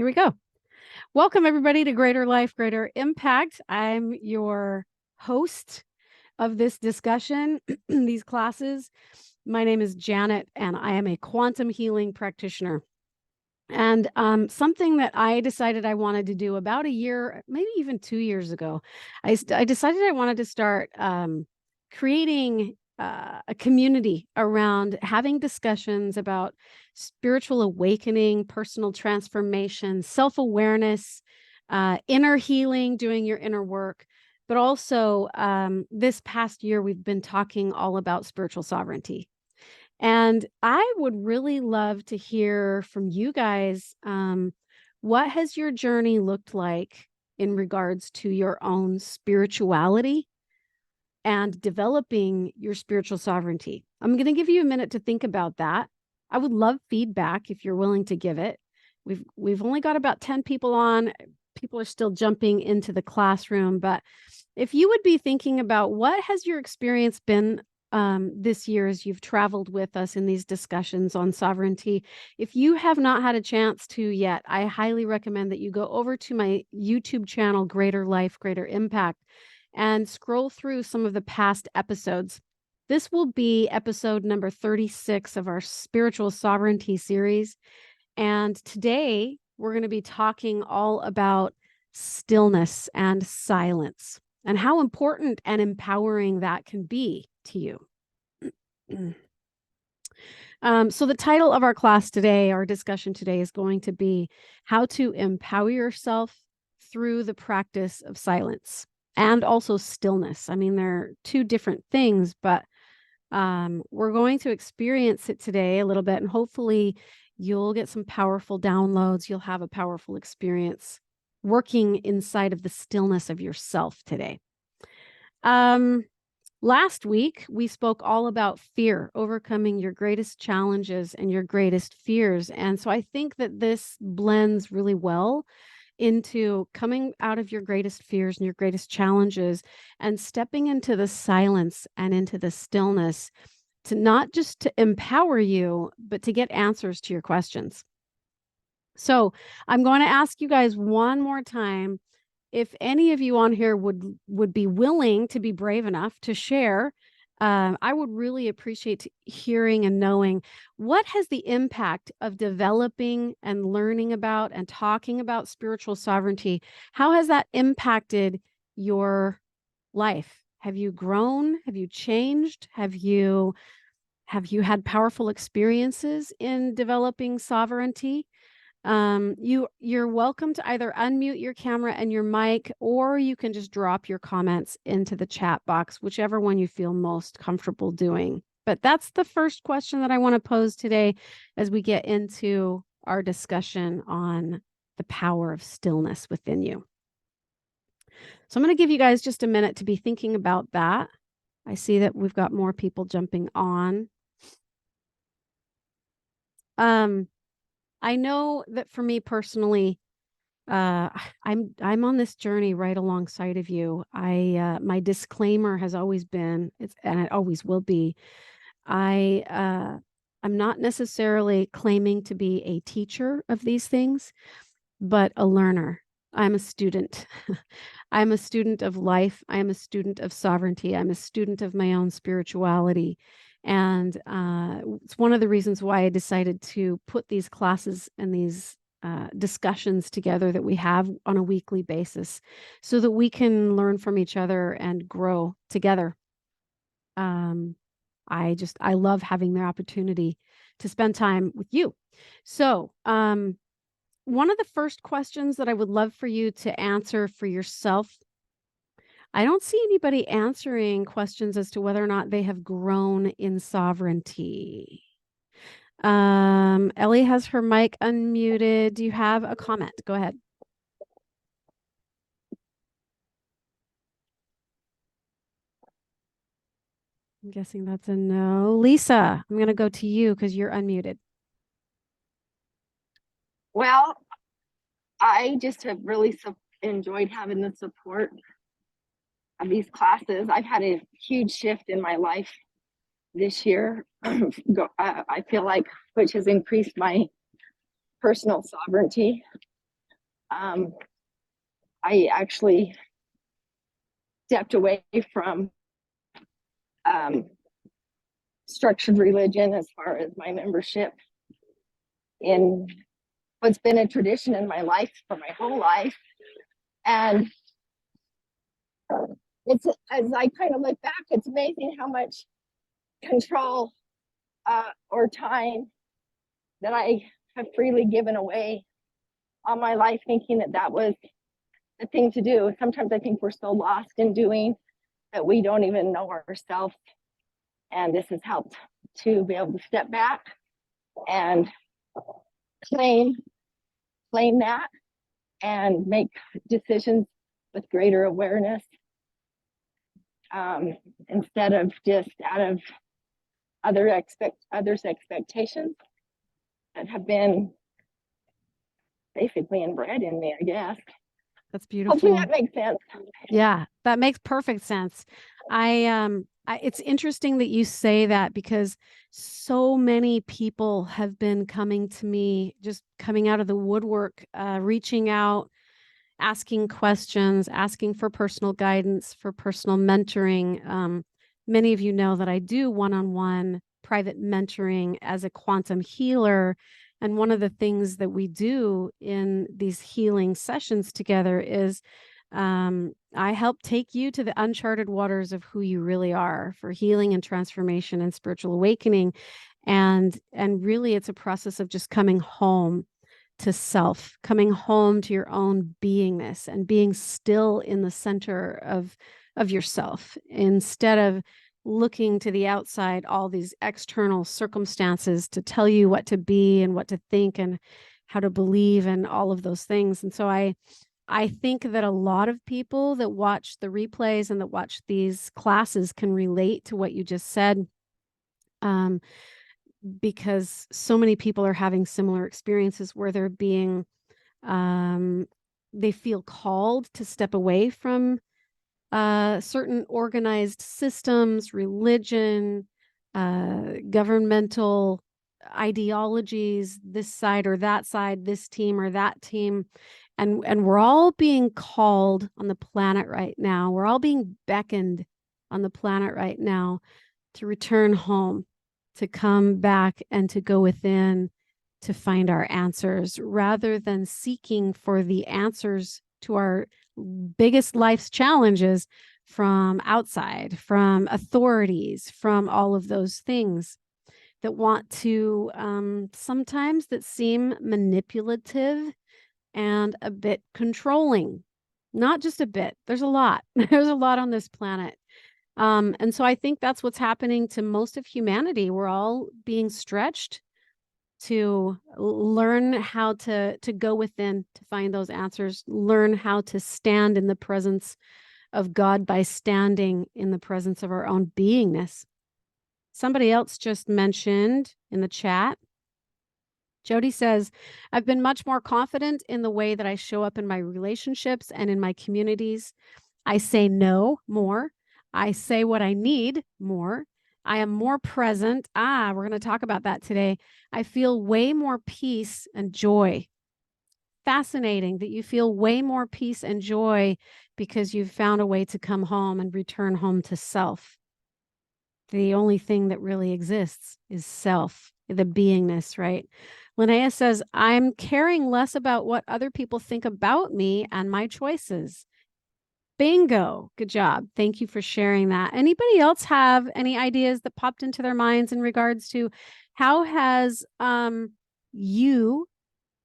Here we go. Welcome, everybody, to Greater Life, Greater Impact. I'm your host of this discussion, these classes. My name is Janet, and I am a quantum healing practitioner. And something that I decided I wanted to do about a year, maybe even 2 years ago, I decided I wanted to start creating a community around having discussions about spiritual awakening, personal transformation, self-awareness, inner healing, doing your inner work. But also, this past year, we've been talking all about spiritual sovereignty. And I would really love to hear from you guys. What has your journey looked like in regards to your own spirituality and developing your spiritual sovereignty? I'm going to give you a minute to think about that. I would love feedback if you're willing to give it. We've only got about 10 people on. People are still jumping into the classroom, but if you would be thinking about what has your experience been this year as you've traveled with us in these discussions on sovereignty. If you have not had a chance to yet, I highly recommend that you go over to my YouTube channel, Greater Life, Greater Impact, and scroll through some of the past episodes. This will be episode number 36 of our Spiritual Sovereignty series. And today we're going to be talking all about stillness and silence and how important and empowering that can be to you. So the title of our class today, our discussion today, is going to be how to empower yourself through the practice of silence and also stillness. I mean, they're two different things, but we're going to experience it today a little bit, and hopefully you'll get some powerful downloads. You'll have a powerful experience working inside of the stillness of yourself today. Last week, we spoke all about fear, overcoming your greatest challenges and your greatest fears. And so I think that this blends really well into coming out of your greatest fears and your greatest challenges and stepping into the silence and into the stillness to not just to empower you, but to get answers to your questions. So I'm going to ask you guys one more time, if any of you on here would be willing to be brave enough to share, I would really appreciate hearing and knowing what has the impact of developing and learning about and talking about spiritual sovereignty. How has that impacted your life? Have you grown? Have you changed? Have you had powerful experiences in developing sovereignty? You're welcome to either unmute your camera and your mic, or you can just drop your comments into the chat box, whichever one you feel most comfortable doing. But that's the first question that I want to pose today as we get into our discussion on the power of stillness within you. So I'm going to give you guys just a minute to be thinking about that. I see that we've got more people jumping on. I know that for me personally, I'm on this journey right alongside of you. My disclaimer has always been, and it always will be, I'm not necessarily claiming to be a teacher of these things, but a learner. I'm a student. I'm a student of life. I'm a student of sovereignty. I'm a student of my own spirituality. And it's one of the reasons why I decided to put these classes and these discussions together that we have on a weekly basis so that we can learn from each other and grow together. I love having the opportunity to spend time with you. So one of the first questions that I would love for you to answer for yourself, I don't see anybody answering questions as to whether or not they have grown in sovereignty. Ellie has her mic unmuted. Do you have a comment? Go ahead. I'm guessing that's a no. Lisa, I'm going to go to you because you're unmuted. Well, I just have really enjoyed having the support of these classes. I've had a huge shift in my life this year. I feel like, which has increased my personal sovereignty. I actually stepped away from structured religion as far as my membership in what's been a tradition in my life for my whole life. And it's, as I kind of look back, it's amazing how much control or time that I have freely given away all my life, thinking that that was the thing to do. Sometimes I think we're so lost in doing that we don't even know ourselves. And this has helped to be able to step back and claim that and make decisions with greater awareness, instead of just out of others' expectations that have been basically inbred in me, I guess. That's beautiful. Hopefully that makes sense. Yeah, that makes perfect sense. It's interesting that you say that, because so many people have been coming to me, just coming out of the woodwork, reaching out, asking questions, asking for personal guidance, for personal mentoring. Many of you know that I do one-on-one private mentoring as a quantum healer. And one of the things that we do in these healing sessions together is I help take you to the uncharted waters of who you really are for healing and transformation and spiritual awakening. And really, it's a process of just coming home to self, coming home to your own beingness and being still in the center of yourself, instead of looking to the outside, all these external circumstances to tell you what to be and what to think and how to believe and all of those things. And so I think that a lot of people that watch the replays and that watch these classes can relate to what you just said. Because so many people are having similar experiences where they're being, they feel called to step away from certain organized systems, religion, governmental ideologies, this side or that side, this team or that team. And we're all being called on the planet right now. We're all being beckoned on the planet right now to return home, to come back and to go within to find our answers, rather than seeking for the answers to our biggest life's challenges from outside, from authorities, from all of those things that want to, sometimes that seem manipulative and a bit controlling. Not just a bit, there's a lot. There's a lot on this planet. And so I think that's what's happening to most of humanity. We're all being stretched to learn how to go within to find those answers, learn how to stand in the presence of God by standing in the presence of our own beingness. Somebody else just mentioned in the chat, Jody says, I've been much more confident in the way that I show up in my relationships and in my communities. I say no more. I say what I need more. I am more present. We're going to talk about that today. I feel way more peace and joy. Fascinating that you feel way more peace and joy because you've found a way to come home and return home to self. The only thing that really exists is self, the beingness, right? Linnea says, I'm caring less about what other people think about me and my choices. Bingo. Good job. Thank you for sharing that. Anybody else have any ideas that popped into their minds in regards to how has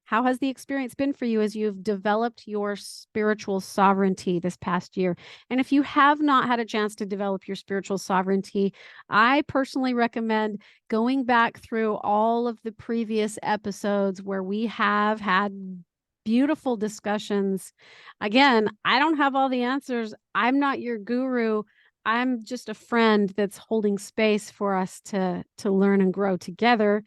how has the experience been for you as you've developed your spiritual sovereignty this past year? And if you have not had a chance to develop your spiritual sovereignty, I personally recommend going back through all of the previous episodes where we have had beautiful discussions. Again, I don't have all the answers. I'm not your guru. I'm just a friend that's holding space for us to learn and grow together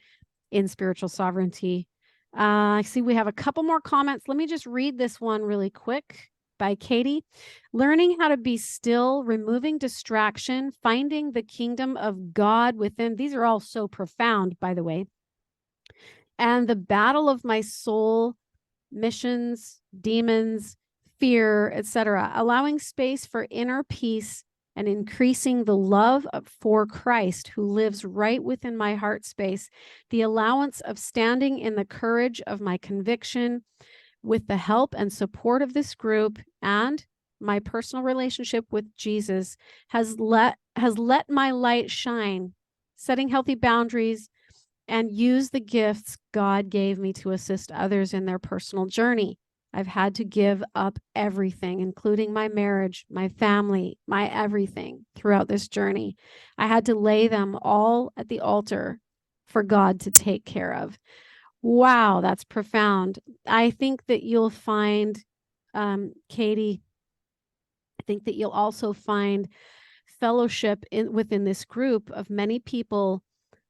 in spiritual sovereignty. I see we have a couple more comments. Let me just read this one really quick by Katie. Learning how to be still, removing distraction, finding the kingdom of God within. These are all so profound, by the way. And the battle of my soul missions, demons, fear, etc., allowing space for inner peace and increasing the love for Christ who lives right within my heart space, the allowance of standing in the courage of my conviction with the help and support of this group and my personal relationship with Jesus has let my light shine, setting healthy boundaries and use the gifts God gave me to assist others in their personal journey. I've had to give up everything, including my marriage, my family, my everything throughout this journey. I had to lay them all at the altar for God to take care of. Wow, that's profound. I think that you'll find, Katie, I think that you'll also find fellowship within this group of many people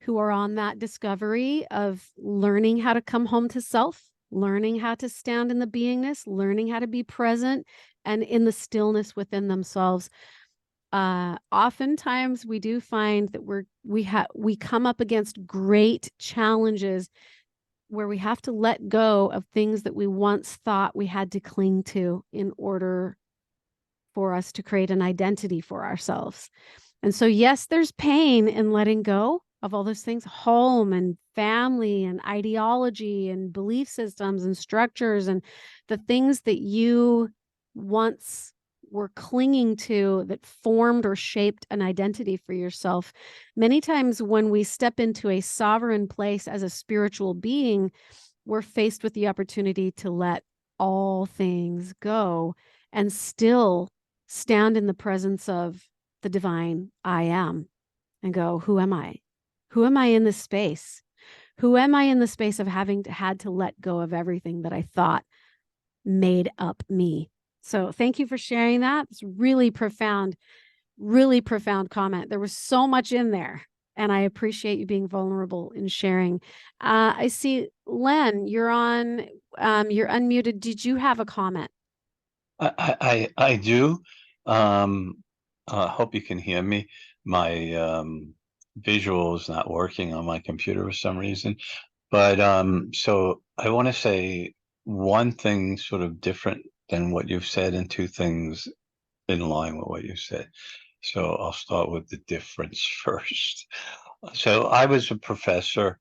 who are on that discovery of learning how to come home to self, learning how to stand in the beingness, learning how to be present and in the stillness within themselves. Oftentimes we do find that we come up against great challenges where we have to let go of things that we once thought we had to cling to in order for us to create an identity for ourselves. And so, yes, there's pain in letting go of all those things, home and family and ideology and belief systems and structures and the things that you once were clinging to that formed or shaped an identity for yourself. Many times when we step into a sovereign place as a spiritual being, we're faced with the opportunity to let all things go and still stand in the presence of the divine I am and go, who am I? Who am I in this space? Who am I in the space of having had to let go of everything that I thought made up me? So thank you for sharing that. It's really profound comment. There was so much in there, and I appreciate you being vulnerable in sharing. I see Len, you're on, you're unmuted. Did you have a comment? I do. Hope you can hear me. My visual is not working on my computer for some reason. But so I want to say one thing sort of different than what you've said, and two things in line with what you said. So I'll start with the difference first. So I was a professor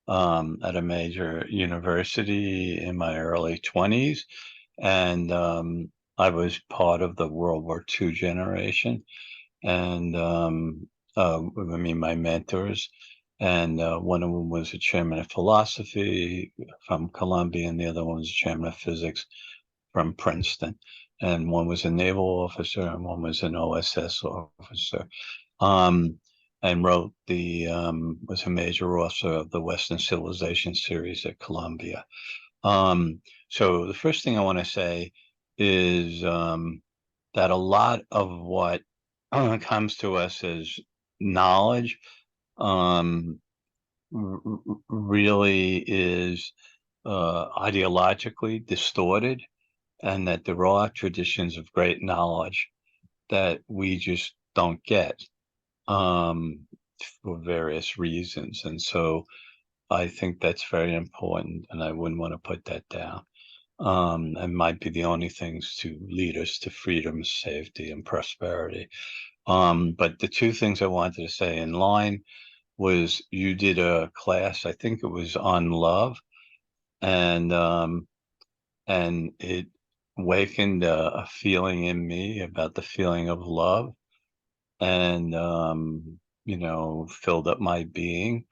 at a major university in my early 20s, and I was part of the World War II generation, and I mean, my mentors, and one of them was a chairman of philosophy from Columbia, and the other one was chairman of physics from Princeton, and one was a naval officer, and one was an OSS officer. Um, and wrote was a major author of the Western Civilization series at Columbia. So the first thing I want to say is that a lot of what comes to us as knowledge really is ideologically distorted, and that there are traditions of great knowledge that we just don't get for various reasons. And so I think that's very important, and I wouldn't want to put that down. And might be the only things to lead us to freedom, safety, and prosperity. But the two things I wanted to say in line was you did a class, I think it was on love, and it awakened a feeling in me about the feeling of love, and filled up my being.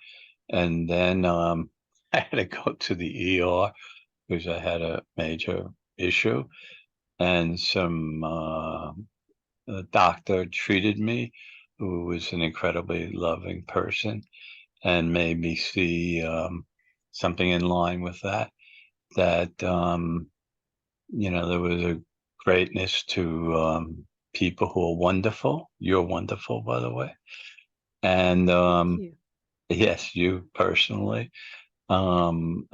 And then I had to go to the ER because I had a major issue, and some a doctor treated me who was an incredibly loving person, and made me see something in line with that, there was a greatness to people who are wonderful. You're wonderful, by the way. And yes, you personally. And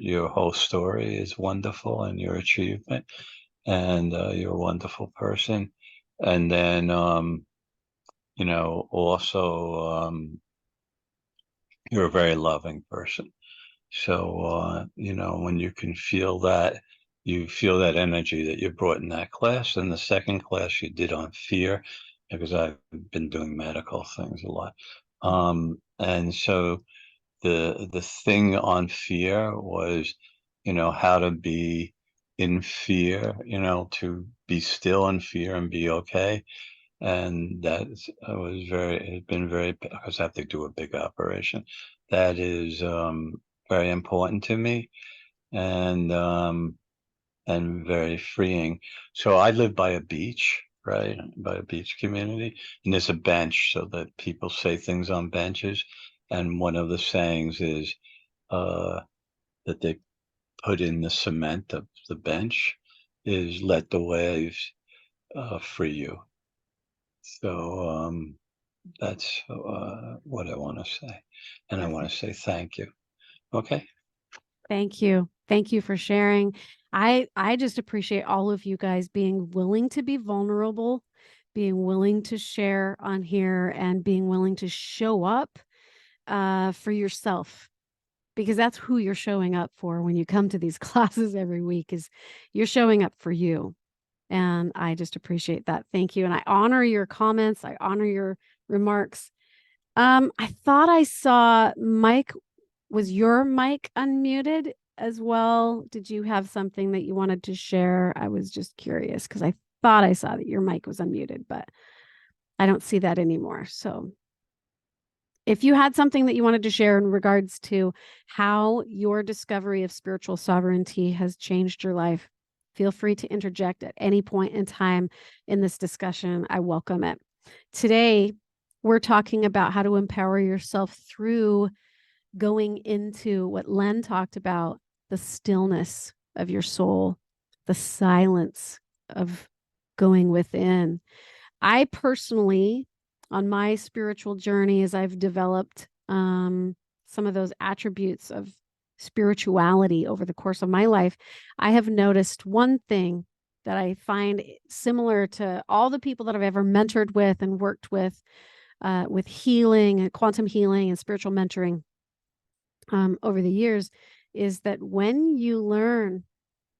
your whole story is wonderful, and your achievement, and you're a wonderful person. And then, also, you're a very loving person. So, when you can feel that, you feel that energy that you brought in that class. And the second class you did on fear, because I've been doing medical things a lot. And so the thing on fear was, how to be in fear, to be still in fear and be okay. And it's been very, because I have to do a big operation. That is very important to me, and very freeing. So I live by a beach, right? By a beach community, and there's a bench so that people say things on benches. And one of the sayings is uh, that they put in the cement of the bench is "Let the waves free you." So that's what I want to say, and I want to say thank you. Okay. Thank you. Thank you for sharing. I just appreciate all of you guys being willing to be vulnerable, being willing to share on here, and being willing to show up for yourself, because that's who you're showing up for when you come to these classes every week. Is you're showing up for you. And I just appreciate that. Thank you. And I honor your comments. I honor your remarks. I thought I saw Mike. Was your mic unmuted as well? Did you have something that you wanted to share? I was just curious because I thought I saw that your mic was unmuted, but I don't see that anymore. So if you had something that you wanted to share in regards to how your discovery of spiritual sovereignty has changed your life, feel free to interject at any point in time in this discussion. I welcome it. Today, we're talking about how to empower yourself through going into what Len talked about, the stillness of your soul, the silence of going within. I personally, on my spiritual journey, as I've developed some of those attributes of spirituality over the course of my life, I have noticed one thing that I find similar to all the people that I've ever mentored with and worked with healing and quantum healing and spiritual mentoring over the years, is that when you learn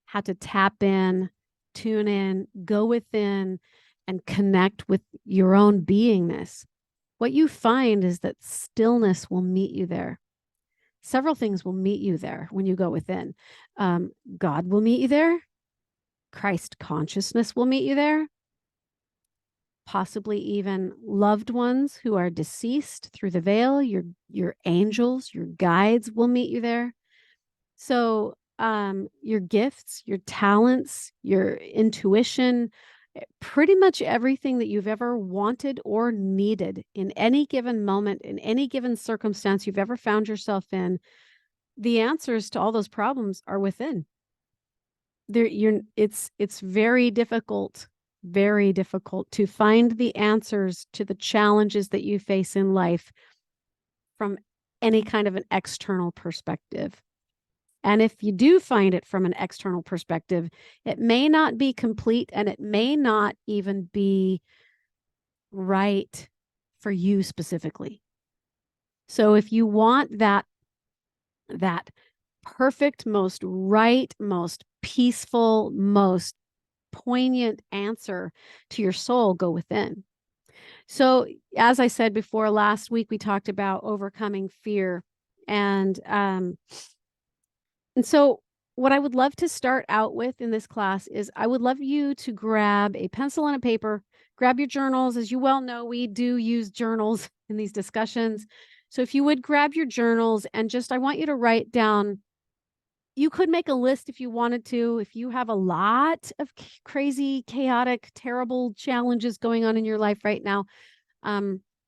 how to tap in, tune in, go within, and connect with your own beingness, what you find is that stillness will meet you there. Several things will meet you there when you go within. God will meet you there. Christ consciousness will meet you there. Possibly even loved ones who are deceased through the veil, your angels, your guides will meet you there. So your gifts, your talents, your intuition, pretty much everything that you've ever wanted or needed in any given moment, in any given circumstance you've ever found yourself in, the answers to all those problems are within. It's very difficult to find the answers to the challenges that you face in life from any kind of an external perspective. And if you do find it from an external perspective, it may not be complete, and it may not even be right for you specifically. So if you want that perfect, most right, most peaceful, most poignant answer to your soul, go within. So as I said before, last week we talked about overcoming fear. And so what I would love to start out with in this class is I would love you to grab a pencil and a paper, grab your journals. As you well know, we do use journals in these discussions. So if you would grab your journals and I want you to write down, you could make a list if you wanted to. If you have a lot of crazy, chaotic, terrible challenges going on in your life right now,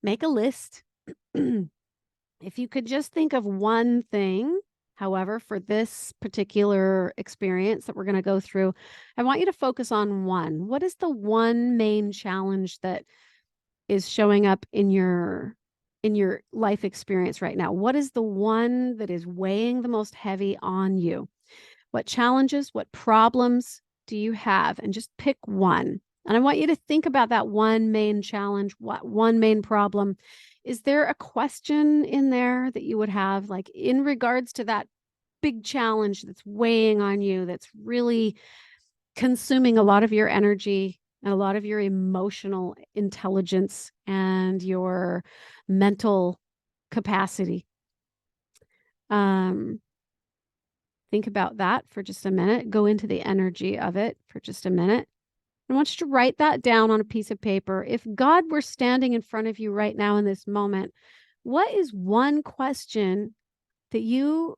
make a list. If you could just think of one thing, however, for this particular experience that we're going to go through, I want you to focus on one. What is the one main challenge that is showing up in your life experience right now? What is the one that is weighing the most heavy on you? What challenges, what problems do you have? And just pick one. And I want you to think about that one main challenge, what one main problem. Is there a question in there that you would have, like in regards to that big challenge that's weighing on you, that's really consuming a lot of your energy and a lot of your emotional intelligence and your mental capacity. Think about that for just a minute. Go into the energy of it for just a minute. I want you to write that down on a piece of paper. If God were standing in front of you right now in this moment, what is one question that you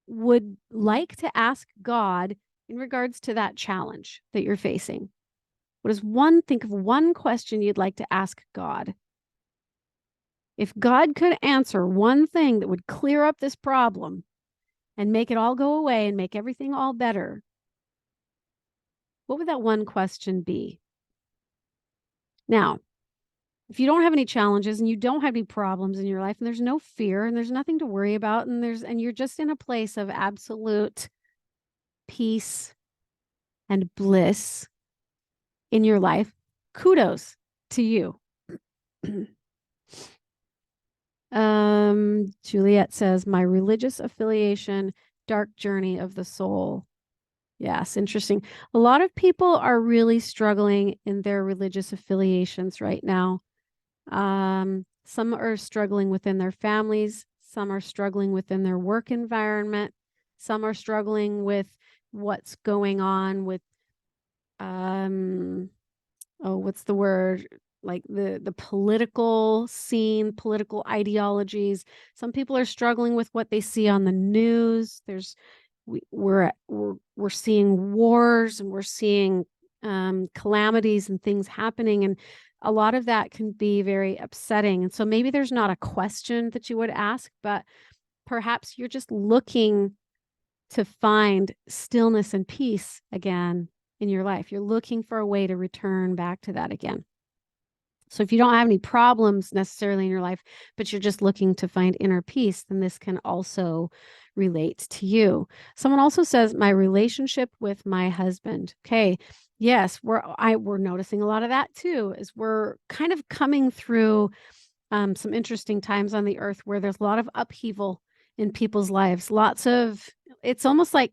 would like to ask God in regards to that challenge that you're facing? Think of one question you'd like to ask God. If God could answer one thing that would clear up this problem and make it all go away and make everything all better, what would that one question be? Now, if you don't have any challenges and you don't have any problems in your life and there's no fear and there's nothing to worry about and you're just in a place of absolute peace and bliss in your life, kudos to you. Juliet says, my religious affiliation, dark journey of the soul. Yes, interesting. A lot of people are really struggling in their religious affiliations right now. Some are struggling within their families. Some are struggling within their work environment. Some are struggling with what's going on with, what's the word? Like the political scene, political ideologies. Some people are struggling with what they see on the news. We're seeing wars and we're seeing calamities and things happening, and a lot of that can be very upsetting. And so maybe there's not a question that you would ask, but perhaps you're just looking to find stillness and peace again in your life. You're looking for a way to return back to that again. So if you don't have any problems necessarily in your life, but you're just looking to find inner peace, then this can also relate to you. Someone also says, my relationship with my husband. Okay. Yes, we're noticing a lot of that too, as we're kind of coming through some interesting times on the earth where there's a lot of upheaval in people's lives. It's almost like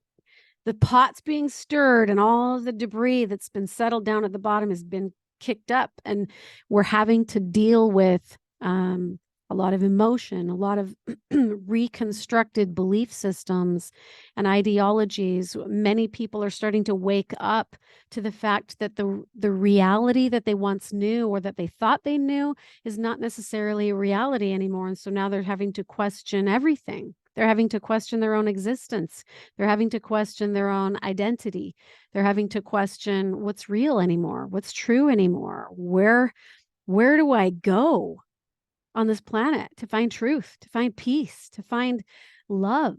the pot's being stirred and all of the debris that's been settled down at the bottom has been kicked up, and we're having to deal with a lot of emotion, a lot of reconstructed belief systems and ideologies. Many people are starting to wake up to the fact that the reality that they once knew or that they thought they knew is not necessarily a reality anymore. And so now they're having to question everything. They're having to question their own existence. They're having to question their own identity. They're having to question what's real anymore, what's true anymore. Where do I go on this planet to find truth, to find peace, to find love?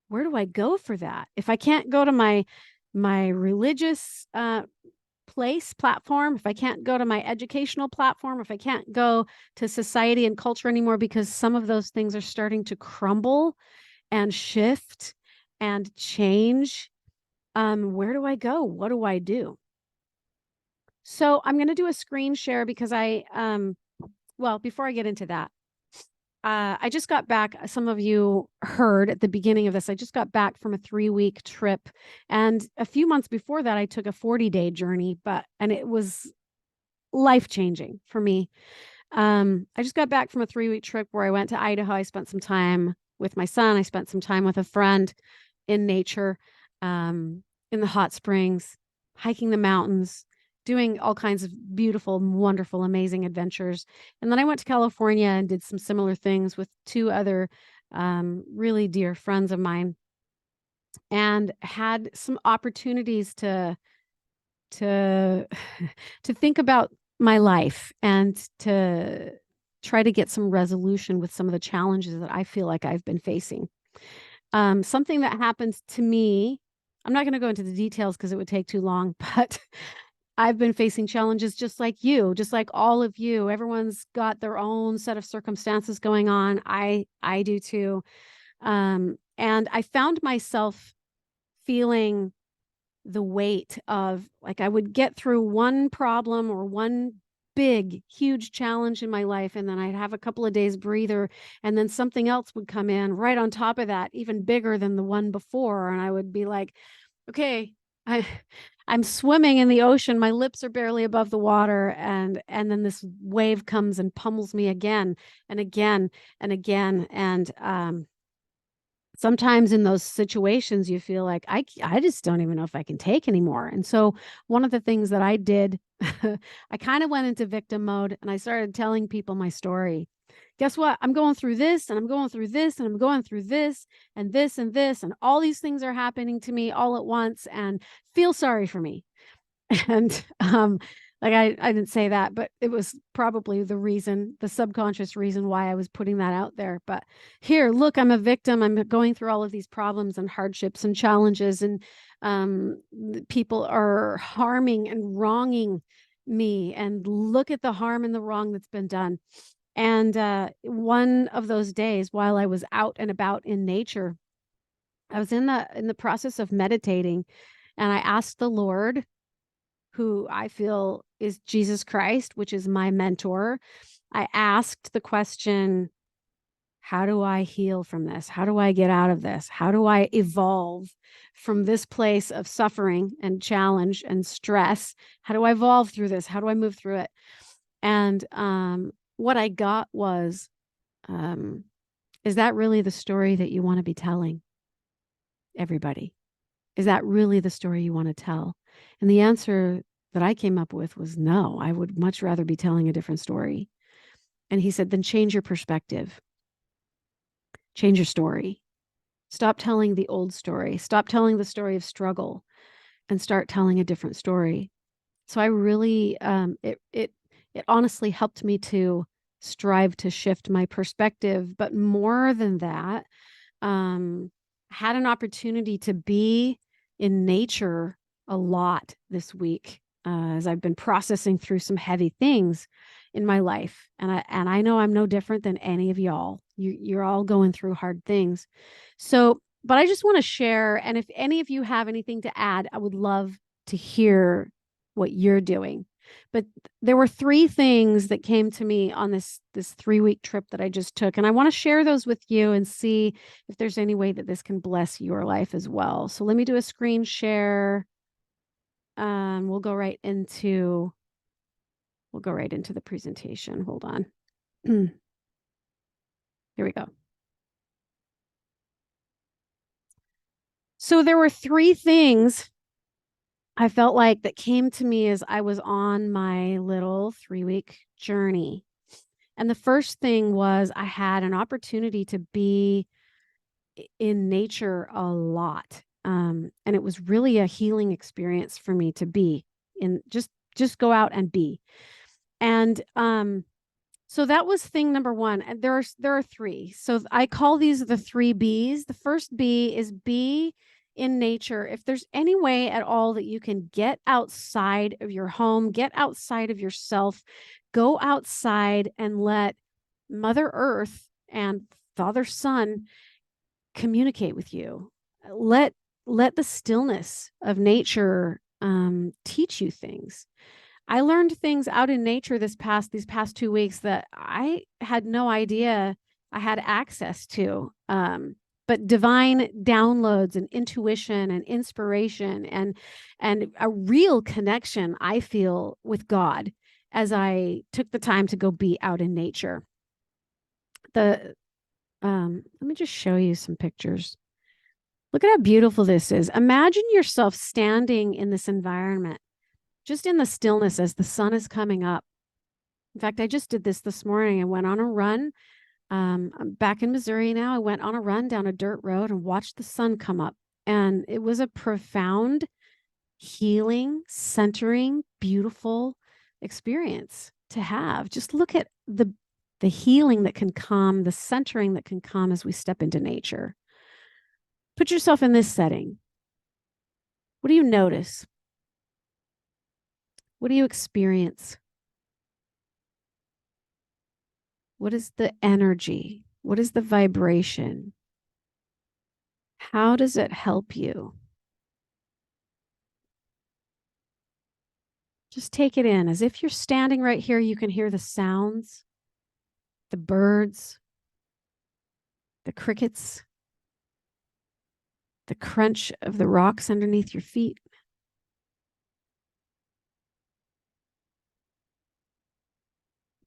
Where do I go for that? If I can't go to my religious platform, if I can't go to my educational platform, if I can't go to society and culture anymore because some of those things are starting to crumble and shift and change, where do I go? What do I do? So I'm going to do a screen share because before I get into that, I just got back. Some of you heard at the beginning of this, I just got back from a 3-week trip. And a few months before that, I took a 40-day journey, and it was life-changing for me. I just got back from a 3-week trip where I went to Idaho. I spent some time with my son. I spent some time with a friend in nature, in the hot springs, hiking the mountains, doing all kinds of beautiful, wonderful, amazing adventures. And then I went to California and did some similar things with 2 other really dear friends of mine, and had some opportunities to think about my life and to try to get some resolution with some of the challenges that I feel like I've been facing. Something that happened to me, I'm not going to go into the details because it would take too long, but I've been facing challenges just like you, just like all of you. Everyone's got their own set of circumstances going on. I do too. And I found myself feeling the weight of, like, I would get through one problem or one big, huge challenge in my life. And then I'd have a couple of days breather, and then something else would come in right on top of that, even bigger than the one before. And I would be like, okay, I'm swimming in the ocean. My lips are barely above the water. And then this wave comes and pummels me again and again and again. And, sometimes in those situations, you feel like I just don't even know if I can take anymore. And so one of the things that I did, I kind of went into victim mode and I started telling people my story. Guess what? I'm going through this and I'm going through this and I'm going through this and this and this. And all these things are happening to me all at once, and feel sorry for me. And like I didn't say that, but it was probably the subconscious reason why I was putting that out there. But here, look, I'm a victim. I'm going through all of these problems and hardships and challenges, and people are harming and wronging me. And look at the harm and the wrong that's been done. And one of those days, while I was out and about in nature, I was in the process of meditating, and I asked the Lord, who I feel is Jesus Christ, which is my mentor. I asked the question, how do I heal from this? How do I get out of this? How do I evolve from this place of suffering and challenge and stress? How do I evolve through this? How do I move through it? And what I got was, is that really the story that you want to be telling everybody? Is that really the story you want to tell? And the answer that I came up with was no, I would much rather be telling a different story. And he said, then change your perspective. Change your story. Stop telling the old story. Stop telling the story of struggle and start telling a different story. So I really, it honestly helped me to strive to shift my perspective. But more than that, had an opportunity to be in nature a lot this week, as I've been processing through some heavy things in my life. And I know I'm no different than any of y'all. You're all going through hard things. So, but I just want to share, and if any of you have anything to add, I would love to hear what you're doing. But there were 3 things that came to me on this 3-week trip that I just took. And I want to share those with you and see if there's any way that this can bless your life as well. So let me do a screen share. We'll go right into the presentation. Hold on. Here we go. So there were 3 things I felt like that came to me as I was on my little 3-week journey. And the first thing was I had an opportunity to be in nature a lot. And it was really a healing experience for me to be in, just go out and be. And so that was thing number 1. And there are 3. So I call these the 3 B's. The first B is be in nature. If there's any way at all that you can get outside of your home, get outside of yourself, go outside and let Mother Earth and Father Son communicate with you. Let the stillness of nature teach you things. I learned things out in nature these past 2 weeks that I had no idea I had access to. But divine downloads and intuition and inspiration and a real connection, I feel, with God as I took the time to go be out in nature. Let me just show you some pictures. Look at how beautiful this is. Imagine yourself standing in this environment, just in the stillness as the sun is coming up. In fact, I just did this morning. I went on a run. I'm back in Missouri now. I went on a run down a dirt road and watched the sun come up. And it was a profound, healing, centering, beautiful experience to have. Just look at the healing that can come, the centering that can come as we step into nature. Put yourself in this setting. What do you notice? What do you experience? What is the energy? What is the vibration? How does it help you? Just take it in as if you're standing right here. You can hear the sounds, the birds, the crickets, the crunch of the rocks underneath your feet.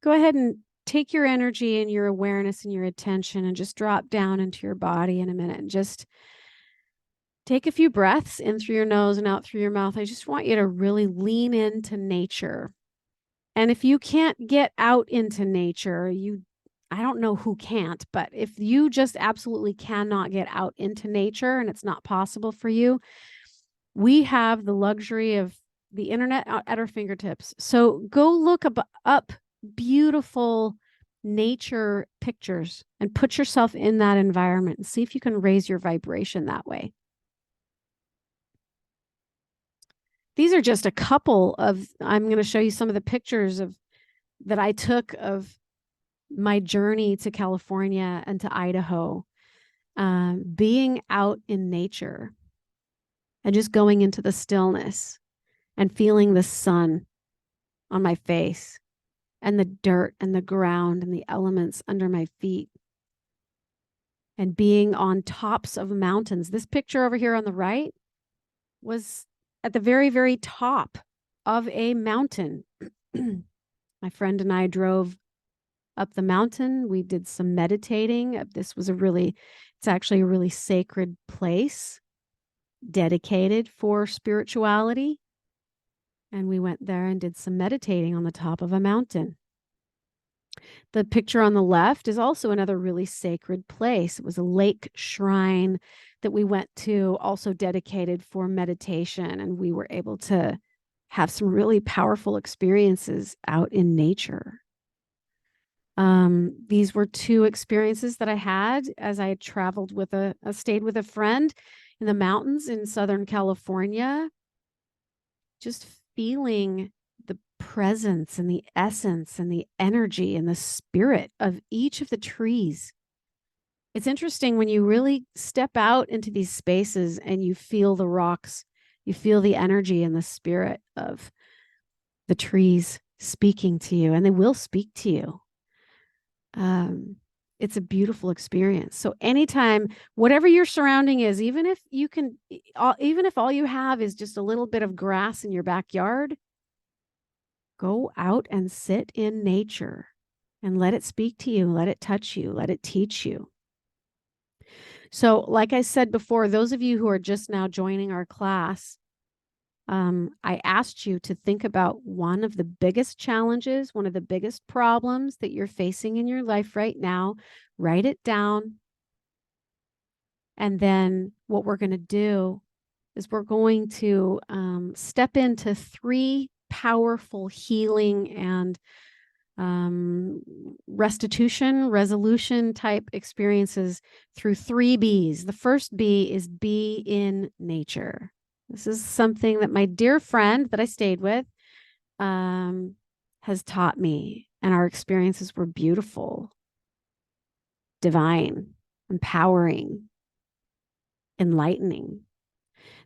Go ahead and take your energy and your awareness and your attention and just drop down into your body in a minute and just take a few breaths in through your nose and out through your mouth. I just want you to really lean into nature. And if you can't get out into nature, I don't know who can't, but if you just absolutely cannot get out into nature and it's not possible for you, we have the luxury of the internet at our fingertips. So go look up beautiful nature pictures and put yourself in that environment and see if you can raise your vibration that way. These are just a couple of, I'm going to show you some of the pictures that I took of my journey to California and to Idaho, being out in nature and just going into the stillness and feeling the sun on my face and the dirt and the ground and the elements under my feet and being on tops of mountains. This picture over here on the right was at the very, very top of a mountain. My friend and I drove up the mountain. We did some meditating. This was it's actually a really sacred place dedicated for spirituality. And we went there and did some meditating on the top of a mountain. The picture on the left is also another really sacred place. It was a lake shrine that we went to, also dedicated for meditation. And we were able to have some really powerful experiences out in nature. These were two experiences that I had as I had traveled stayed with a friend in the mountains in Southern California, just feeling the presence and the essence and the energy and the spirit of each of the trees. It's interesting when you really step out into these spaces and you feel the rocks, you feel the energy and the spirit of the trees speaking to you, and they will speak to you. It's a beautiful experience. So anytime, whatever your surrounding is, even if all you have is just a little bit of grass in your backyard, go out and sit in nature and let it speak to you, let it touch you, let it teach you. So like I said before, those of you who are just now joining our class, I asked you to think about one of the biggest challenges, one of the biggest problems that you're facing in your life right now. Write it down. And then what we're going to do is we're going to step into 3 powerful healing and resolution type experiences through 3 B's. The first B is be in nature. This is something that my dear friend that I stayed with has taught me, and our experiences were beautiful, divine, empowering, enlightening.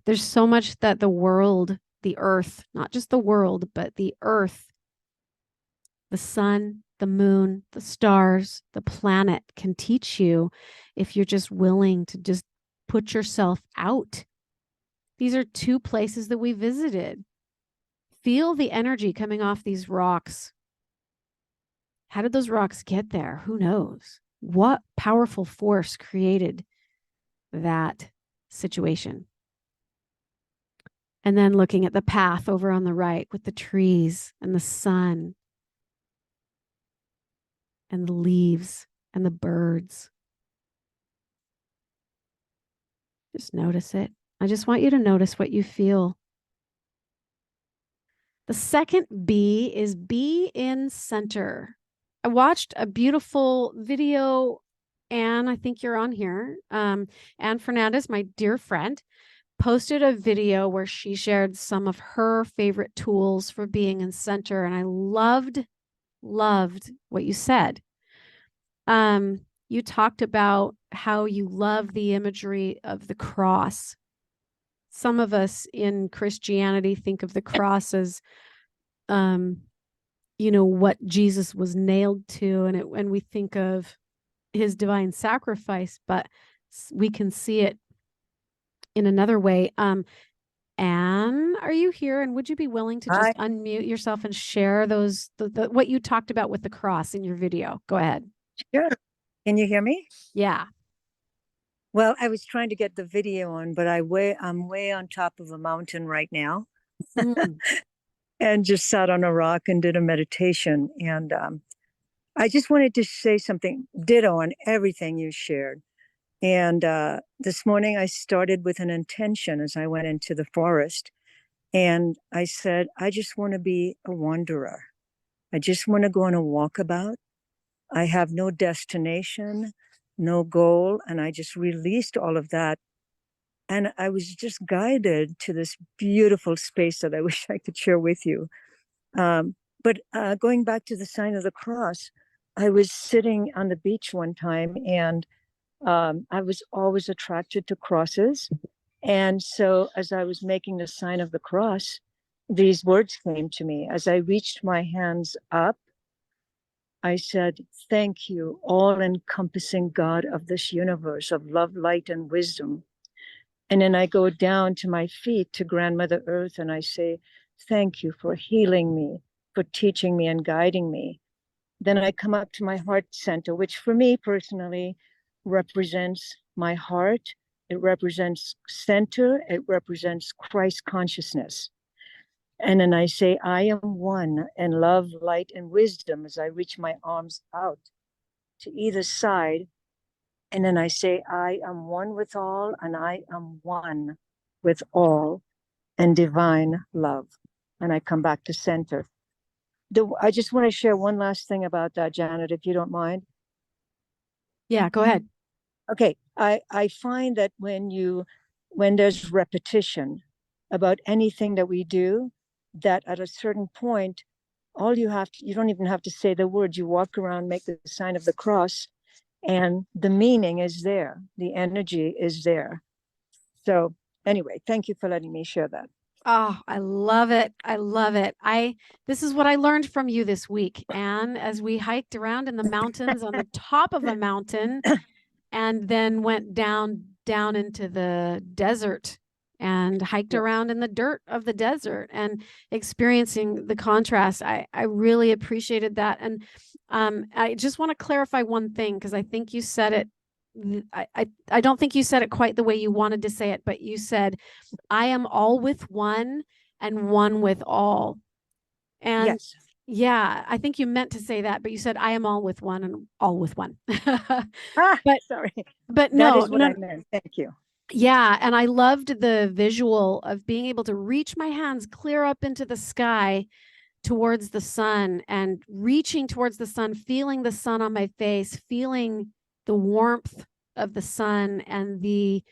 There's so much that the world, the earth, not just the world, but the earth, the sun, the moon, the stars, the planet can teach you if you're just willing to just put yourself out. These are 2 places that we visited. Feel the energy coming off these rocks. How did those rocks get there? Who knows? What powerful force created that situation? And then looking at the path over on the right with the trees and the sun and the leaves and the birds. Just notice it. I just want you to notice what you feel. The second B is be in center. I watched a beautiful video, Anne, I think you're on here. Anne Fernandez, my dear friend, posted a video where she shared some of her favorite tools for being in center. And I loved what you said. You talked about how you love the imagery of the cross. Some of us in Christianity think of the cross as what Jesus was nailed to, and we think of his divine sacrifice, but we can see it in another way. Anne, are you here? And would you be willing to just unmute yourself and share those what you talked about with the cross in your video? Go ahead. Sure. Can you hear me? Yeah. Well, I was trying to get the video on, but I'm way on top of a mountain right now. And just sat on a rock and did a meditation. And I just wanted to say something ditto on everything you shared. And this morning I started with an intention as I went into the forest. And I said, I just want to be a wanderer. I just want to go on a walkabout. I have no destination, no goal. And I just released all of that. And I was just guided to this beautiful space that I wish I could share with you. But going back to the sign of the cross, I was sitting on the beach one time, and I was always attracted to crosses. And so as I was making the sign of the cross, these words came to me. As I reached my hands up, I said, thank you, all-encompassing God of this universe of love, light, and wisdom. And then I go down to my feet to Grandmother Earth, and I say, thank you for healing me, for teaching me and guiding me. Then I come up to my heart center, which for me personally represents my heart. It represents center. It represents Christ consciousness. And then I say, I am one in love, light, and wisdom as I reach my arms out to either side. And then I say, I am one with all, and I am one with all and divine love. And I come back to center. I just want to share one last thing about that, Janet, if you don't mind. Yeah, go ahead. Okay, I find that when there's repetition about anything that we do, that at a certain point, you don't even have to say the words. You walk around, make the sign of the cross, and the meaning is there. The energy is there. So anyway, thank you for letting me share that. Oh, I love it. I love it. This is what I learned from you this week, Anne, as we hiked around in the mountains on the top of a mountain and then went down into the desert and hiked around in the dirt of the desert and experiencing the contrast. I really appreciated that. And I just want to clarify one thing, because I think you said it. I don't think you said it quite the way you wanted to say it, but you said, I am all with one and one with all. And yes. Yeah, I think you meant to say that, but you said, I am all with one and all with one. Sorry. But that is what I meant. Thank you. Yeah. And I loved the visual of being able to reach my hands clear up into the sky towards the sun and reaching towards the sun, feeling the sun on my face, feeling the warmth of the sun and the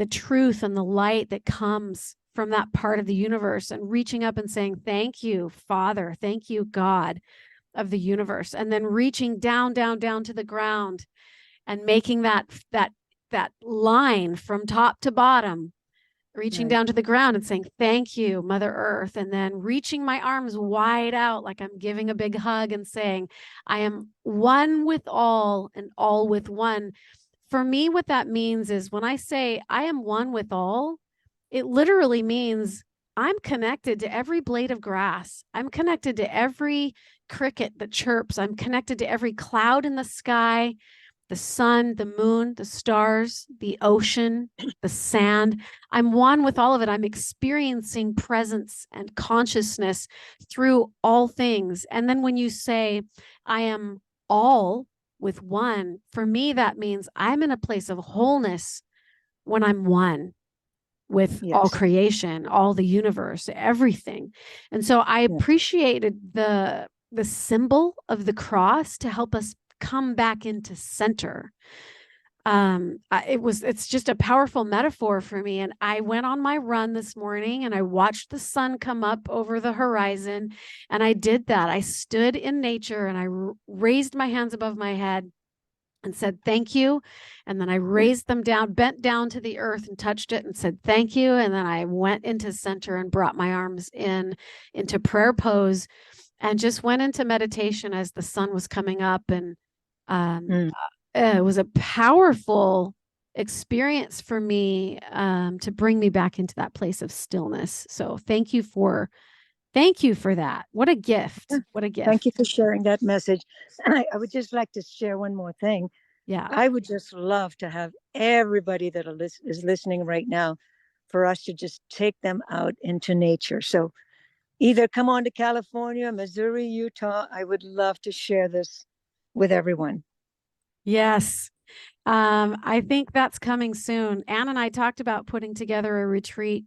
truth and the light that comes from that part of the universe, and reaching up and saying, thank you, Father, thank you, God of the universe. And then reaching down to the ground and making that line from top to bottom, reaching down to the ground and saying, thank you, Mother Earth. And then reaching my arms wide out like I'm giving a big hug and saying, I am one with all and all with one. For me, what that means is when I say I am one with all, it literally means I'm connected to every blade of grass. I'm connected to every cricket that chirps. I'm connected to every cloud in the sky, the sun, the moon, the stars, the ocean, the sand. I'm one with all of it. I'm experiencing presence and consciousness through all things. And then when you say, I am all with one, for me, that means I'm in a place of wholeness when I'm one with all creation, all the universe, everything. And so I appreciated the symbol of the cross to help us come back into center. It's just a powerful metaphor for me. And I went on my run this morning and I watched the sun come up over the horizon. And I did that. I stood in nature and I raised my hands above my head and said, thank you. And then I raised them down, bent down to the earth and touched it and said, thank you. And then I went into center and brought my arms into prayer pose and just went into meditation as the sun was coming up. And it was a powerful experience for me to bring me back into that place of stillness. So thank you for that. What a gift. What a gift. Thank you for sharing that message. I would just like to share one more thing. Yeah. I would just love to have everybody that is listening right now for us to just take them out into nature. So either come on to California, Missouri, Utah. I would love to share this with everyone. Yes. I think that's coming soon. Ann and I talked about putting together a retreat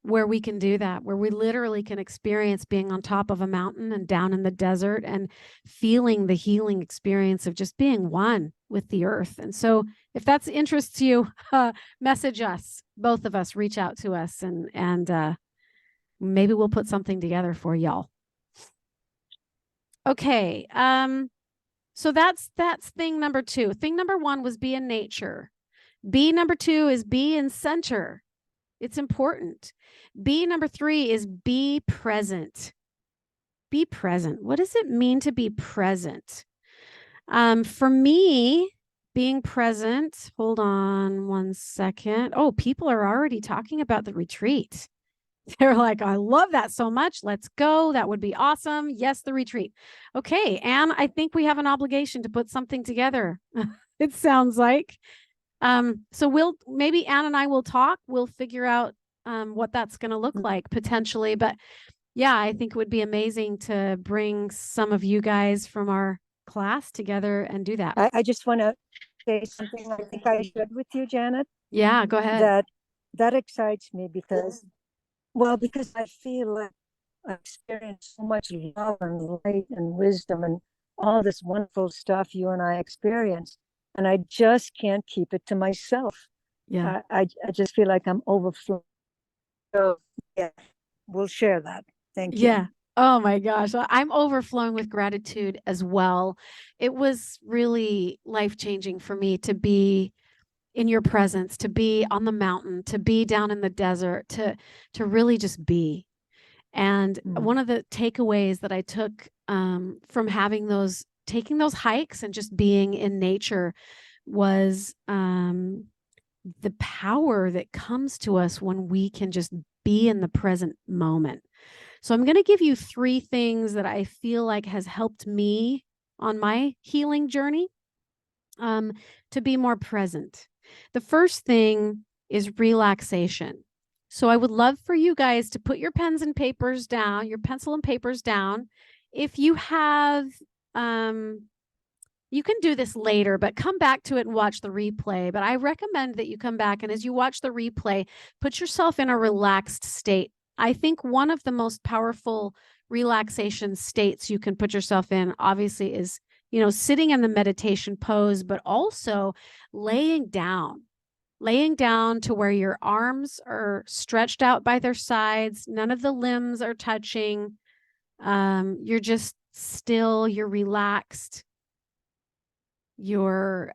where we can do that, where we literally can experience being on top of a mountain and down in the desert and feeling the healing experience of just being one with the earth. And so if that's interests you, message us, both of us, reach out to us, and maybe we'll put something together for y'all. Okay. So that's thing number 2. Thing number 1 was be in nature. B number 2 is be in center. It's important. B number 3 is be present. Be present. What does it mean to be present? For me, being present, hold on one second. Oh, people are already talking about the retreat. They're like, I love that so much. Let's go. That would be awesome. Yes, the retreat. Okay, Anne, I think we have an obligation to put something together. It sounds like. So maybe Anne and I will talk. We'll figure out what that's going to look like potentially. But yeah, I think it would be amazing to bring some of you guys from our class together and do that. I just want to say something I think I shared with you, Janet. Yeah, go ahead. That excites me because I feel like I experience so much love and light and wisdom and all this wonderful stuff you and I experience. And I just can't keep it to myself. Yeah. I just feel like I'm overflowing. So yeah, we'll share that. Thank you. Yeah. Oh my gosh. I'm overflowing with gratitude as well. It was really life-changing for me to be in your presence, to be on the mountain, to be down in the desert, to really just be. And one of the takeaways that I took from taking those hikes and just being in nature was the power that comes to us when we can just be in the present moment. So I'm going to give you 3 things that I feel like has helped me on my healing journey to be more present. The first thing is relaxation. So I would love for you guys to put your pens and papers down, your pencil and papers down. If you have, you can do this later, but come back to it and watch the replay. But I recommend that you come back, and as you watch the replay, put yourself in a relaxed state. I think one of the most powerful relaxation states you can put yourself in, obviously, is, sitting in the meditation pose, but also laying down to where your arms are stretched out by their sides. None of the limbs are touching. You're just still, you're relaxed. You're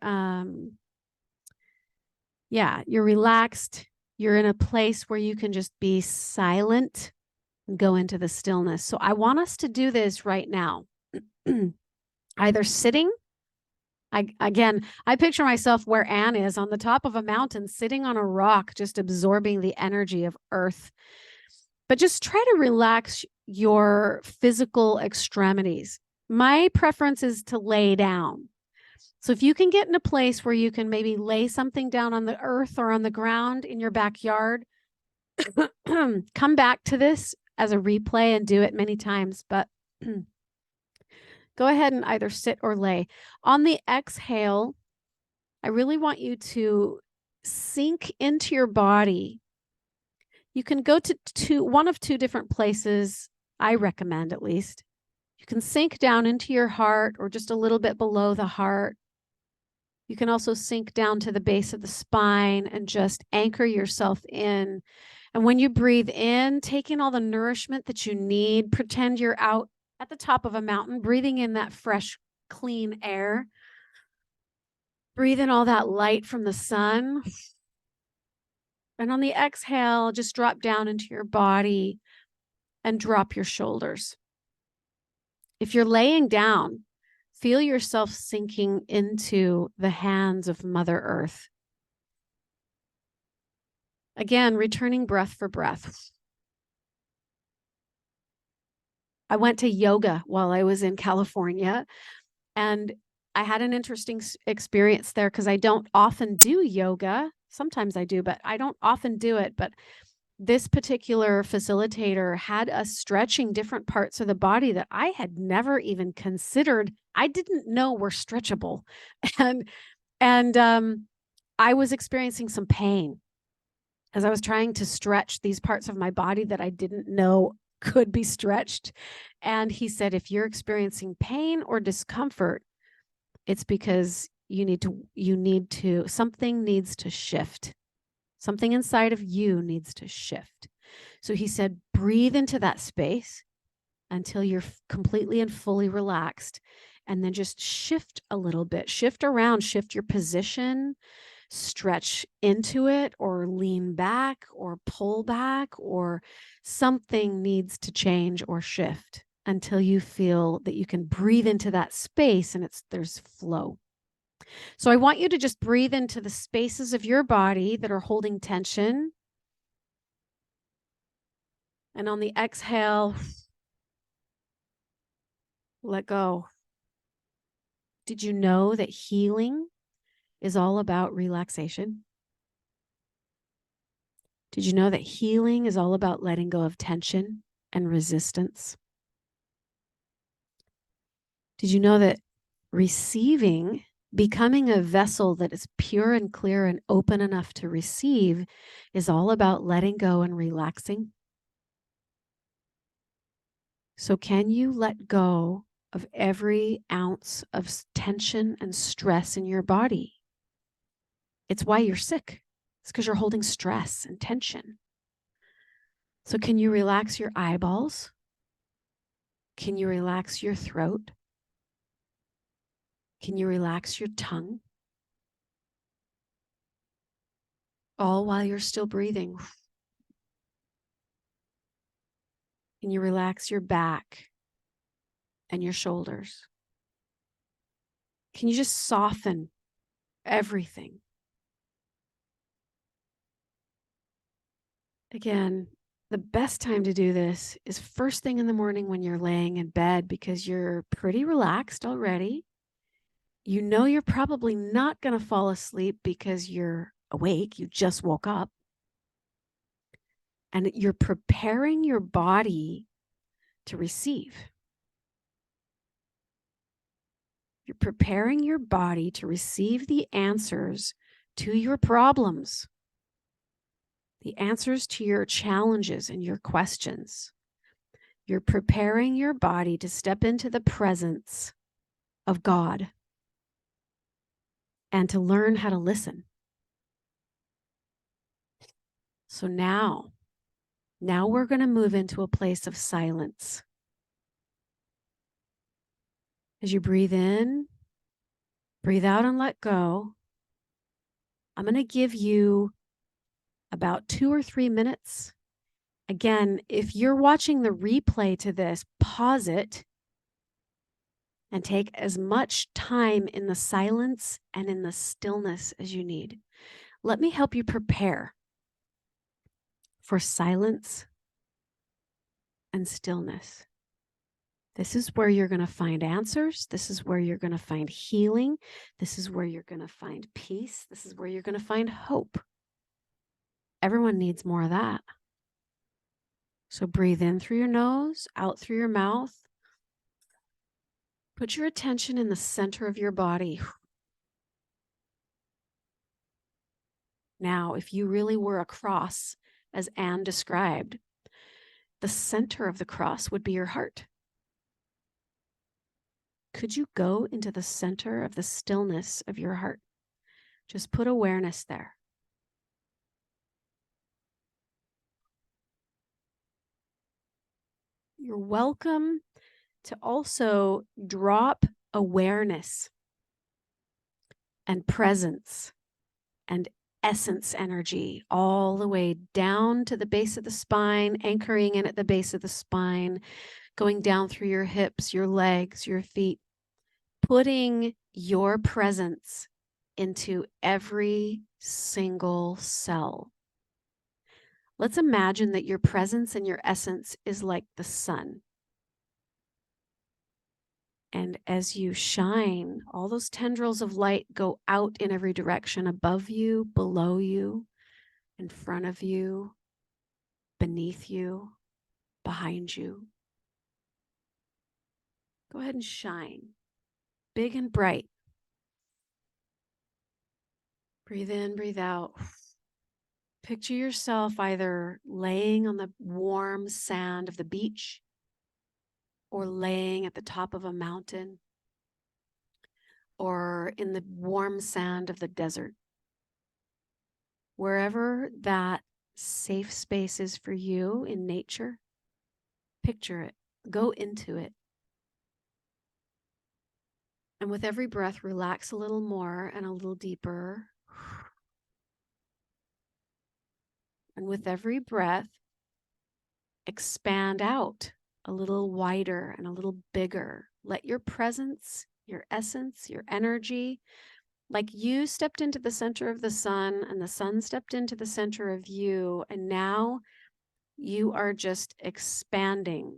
relaxed. You're in a place where you can just be silent and go into the stillness. So I want us to do this right now. Either sitting. I picture myself where Anne is, on the top of a mountain, sitting on a rock, just absorbing the energy of earth. But just try to relax your physical extremities. My preference is to lay down. So if you can get in a place where you can maybe lay something down on the earth or on the ground in your backyard, come back to this as a replay and do it many times. But go ahead and either sit or lay. On the exhale, I really want you to sink into your body. You can go to one of 2 different places, I recommend at least. You can sink down into your heart or just a little bit below the heart. You can also sink down to the base of the spine and just anchor yourself in. And when you breathe in, take in all the nourishment that you need. Pretend you're out at the top of a mountain, breathing in that fresh, clean air. Breathe in all that light from the sun. And on the exhale, just drop down into your body and drop your shoulders. If you're laying down, feel yourself sinking into the hands of Mother Earth. Again, returning breath for breath. I went to yoga while I was in California, and I had an interesting experience there because I don't often do yoga. Sometimes I do, but I don't often do it. But this particular facilitator had us stretching different parts of the body that I had never even considered. I didn't know were stretchable. And I was experiencing some pain as I was trying to stretch these parts of my body that I didn't know could be stretched. And he said, if you're experiencing pain or discomfort, it's because something needs to shift. Something inside of you needs to shift. So he said, breathe into that space until you're completely and fully relaxed. And then just shift a little bit, shift around, shift your position, stretch into it or lean back or pull back, or something needs to change or shift until you feel that you can breathe into that space and there's flow. So I want you to just breathe into the spaces of your body that are holding tension. And on the exhale, let go. Did you know that healing is all about relaxation? Did you know that healing is all about letting go of tension and resistance? Did you know that receiving, becoming a vessel that is pure and clear and open enough to receive, is all about letting go and relaxing? So can you let go of every ounce of tension and stress in your body? It's why you're sick. It's because you're holding stress and tension. So can you relax your eyeballs? Can you relax your throat? Can you relax your tongue? All while you're still breathing. Can you relax your back and your shoulders? Can you just soften everything? Again, the best time to do this is first thing in the morning when you're laying in bed, because you're pretty relaxed already. You know you're probably not going to fall asleep because you're awake. You just woke up. And you're preparing your body to receive. You're preparing your body to receive the answers to your problems, the answers to your challenges and your questions. You're preparing your body to step into the presence of God and to learn how to listen. So now we're going to move into a place of silence. As you breathe in, breathe out and let go. I'm going to give you about 2 or 3 minutes. Again, if you're watching the replay to this, pause it and take as much time in the silence and in the stillness as you need. Let me help you prepare for silence and stillness. This is where you're going to find answers. This is where you're going to find healing. This is where you're going to find peace. This is where you're going to find hope. Everyone needs more of that. So breathe in through your nose, out through your mouth. Put your attention in the center of your body. Now, if you really were a cross, as Anne described, the center of the cross would be your heart. Could you go into the center of the stillness of your heart? Just put awareness there. You're welcome to also drop awareness and presence and essence energy all the way down to the base of the spine, anchoring in at the base of the spine, going down through your hips, your legs, your feet, putting your presence into every single cell. Let's imagine that your presence and your essence is like the sun. And as you shine, all those tendrils of light go out in every direction, above you, below you, in front of you, beneath you, behind you. Go ahead and shine, big and bright. Breathe in, breathe out. Picture yourself either laying on the warm sand of the beach or laying at the top of a mountain or in the warm sand of the desert. Wherever that safe space is for you in nature, picture it, go into it. And with every breath, relax a little more and a little deeper. And with every breath, expand out a little wider and a little bigger. Let your presence, your essence, your energy, like you stepped into the center of the sun and the sun stepped into the center of you, and now you are just expanding.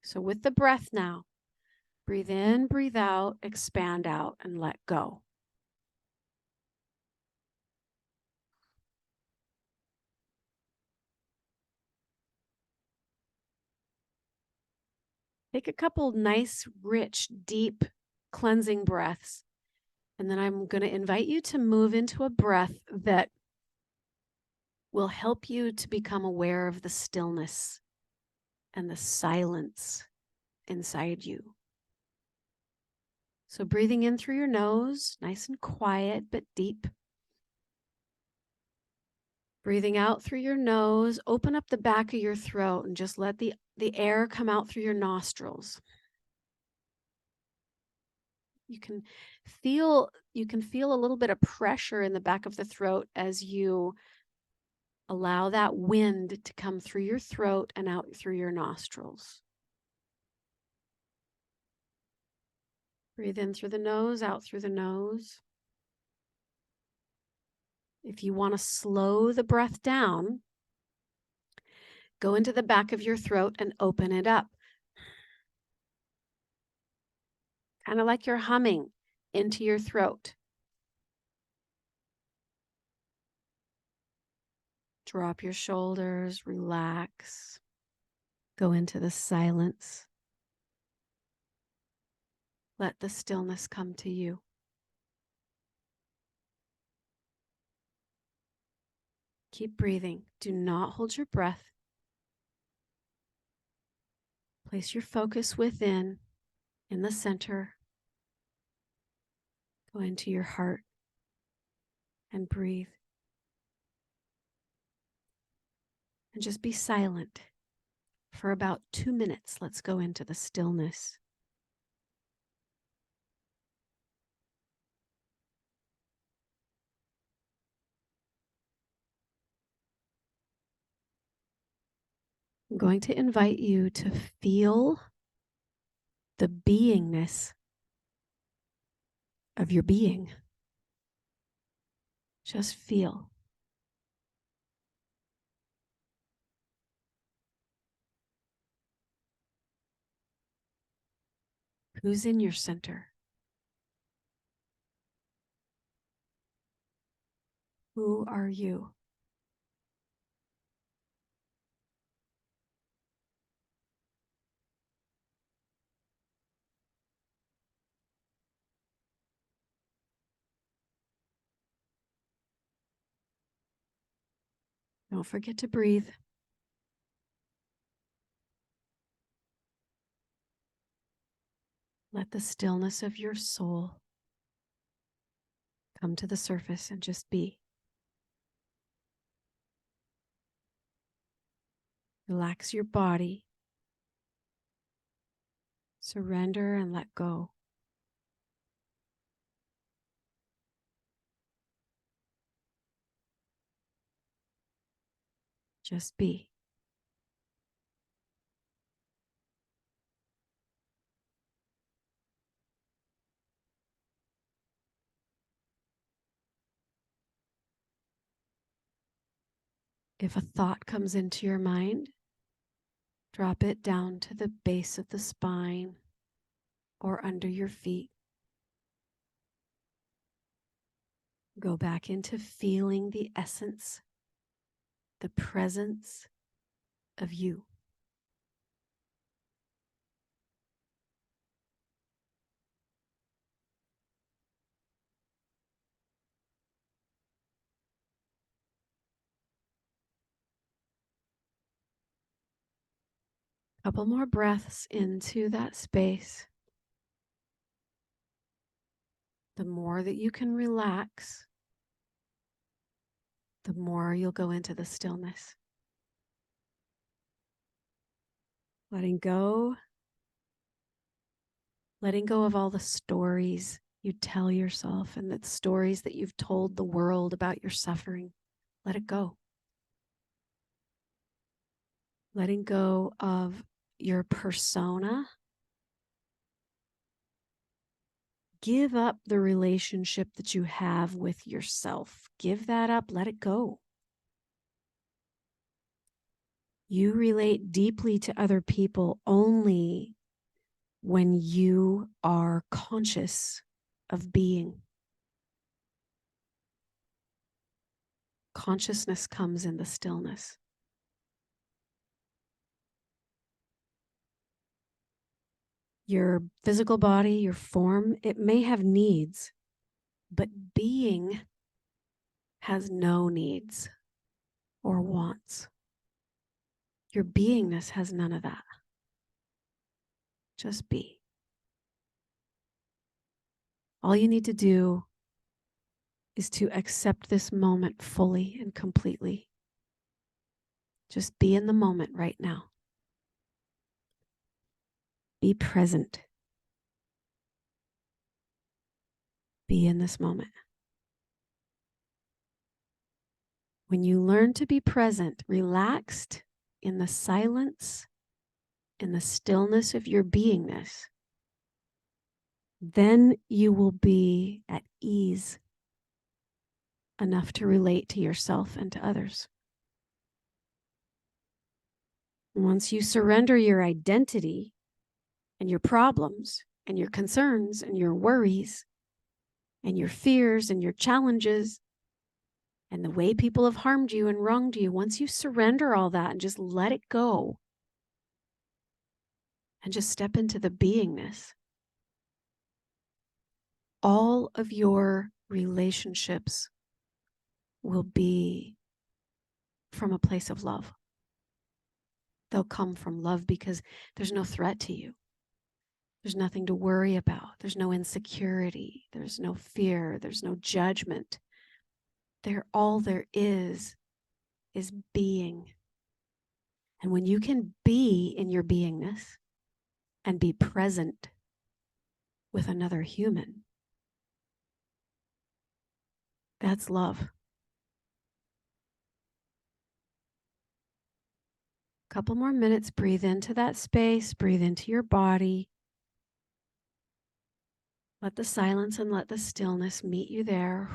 So with the breath now, breathe in, breathe out, expand out, and let go. Take a couple nice, rich, deep cleansing breaths. And then I'm going to invite you to move into a breath that will help you to become aware of the stillness and the silence inside you. So breathing in through your nose, nice and quiet, but deep. Breathing out through your nose, open up the back of your throat and just let the air come out through your nostrils. You can feel a little bit of pressure in the back of the throat as you allow that wind to come through your throat and out through your nostrils. Breathe in through the nose, out through the nose. If you want to slow the breath down, go into the back of your throat and open it up. Kind of like you're humming into your throat. Drop your shoulders, relax. Go into the silence. Let the stillness come to you. Keep breathing. Do not hold your breath. Place your focus within, in the center. Go into your heart and breathe. And just be silent for about 2 minutes. Let's go into the stillness. I'm going to invite you to feel the beingness of your being. Just feel. Who's in your center? Who are you? Don't forget to breathe. Let the stillness of your soul come to the surface and just be. Relax your body. Surrender and let go. Just be. If a thought comes into your mind, drop it down to the base of the spine or under your feet. Go back into feeling the essence, the presence of you. Couple more breaths into that space. The more that you can relax, the more you'll go into the stillness. Letting go of all the stories you tell yourself and the stories that you've told the world about your suffering. Let it go. Letting go of your persona. Give up the relationship that you have with yourself. Give that up. Let it go. You relate deeply to other people only when you are conscious of being. Consciousness comes in the stillness. Your physical body, your form, it may have needs, but being has no needs or wants. Your beingness has none of that. Just be. All you need to do is to accept this moment fully and completely. Just be in the moment right now. Be present. Be in this moment. When you learn to be present, relaxed in the silence, in the stillness of your beingness, then you will be at ease enough to relate to yourself and to others. Once you surrender your identity and your problems and your concerns and your worries and your fears and your challenges and the way people have harmed you and wronged you, once you surrender all that and just let it go and just step into the beingness, all of your relationships will be from a place of love. They'll come from love because there's no threat to you. There's nothing to worry about. There's no insecurity. There's no fear. There's no judgment. All there is being. And when you can be in your beingness and be present with another human, that's love. Couple more minutes, breathe into that space, breathe into your body. Let the silence and let the stillness meet you there.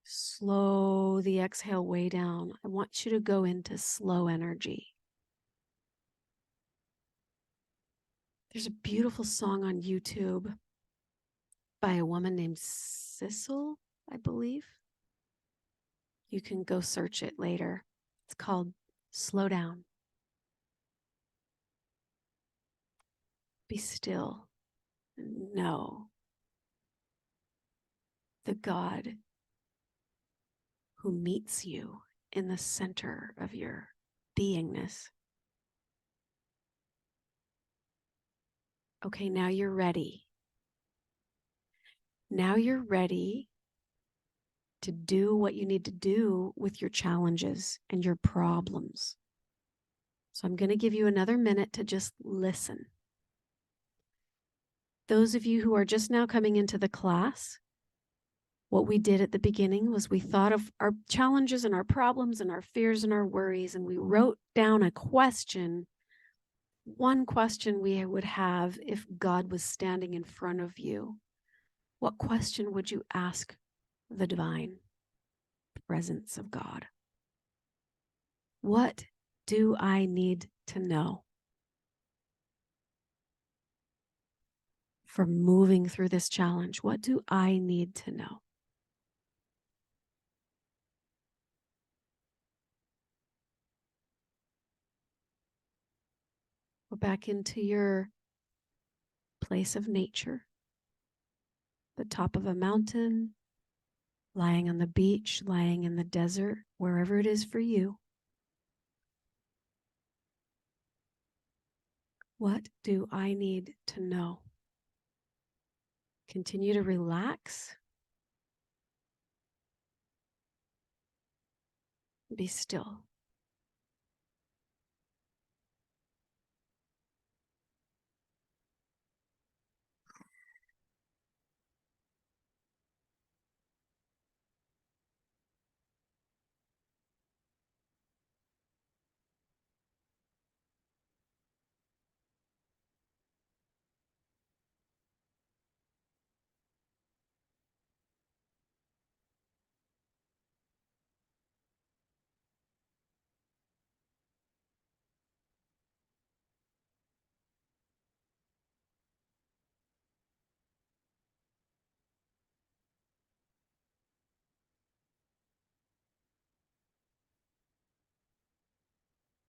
Slow the exhale way down. I want you to go into slow energy. There's a beautiful song on YouTube by a woman named Sissel, I believe. You can go search it later. It's called Slow Down. Be still and know the God who meets you in the center of your beingness. Okay, now you're ready. Now you're ready to do what you need to do with your challenges and your problems. So I'm going to give you another minute to just listen. Those of you who are just now coming into the class, What we did at the beginning was we thought of our challenges and our problems and our fears and our worries, and we wrote down a question, one question we would have if God was standing in front of you. What question would you ask the divine presence of God? What do I need to know for moving through this challenge? What do I need to know? Go back into your place of nature, the top of a mountain, lying on the beach, lying in the desert, wherever it is for you. What do I need to know? Continue to relax. Be still.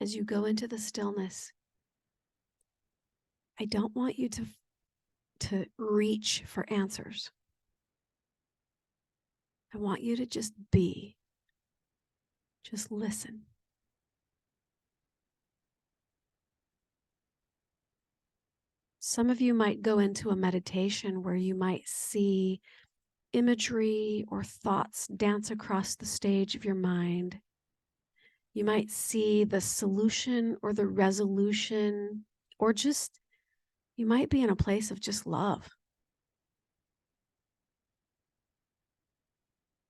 As you go into the stillness, I don't want you to reach for answers. I want you to just be. Just listen. Some of you might go into a meditation where you might see imagery or thoughts dance across the stage of your mind. You might see the solution or the resolution, or just, you might be in a place of just love.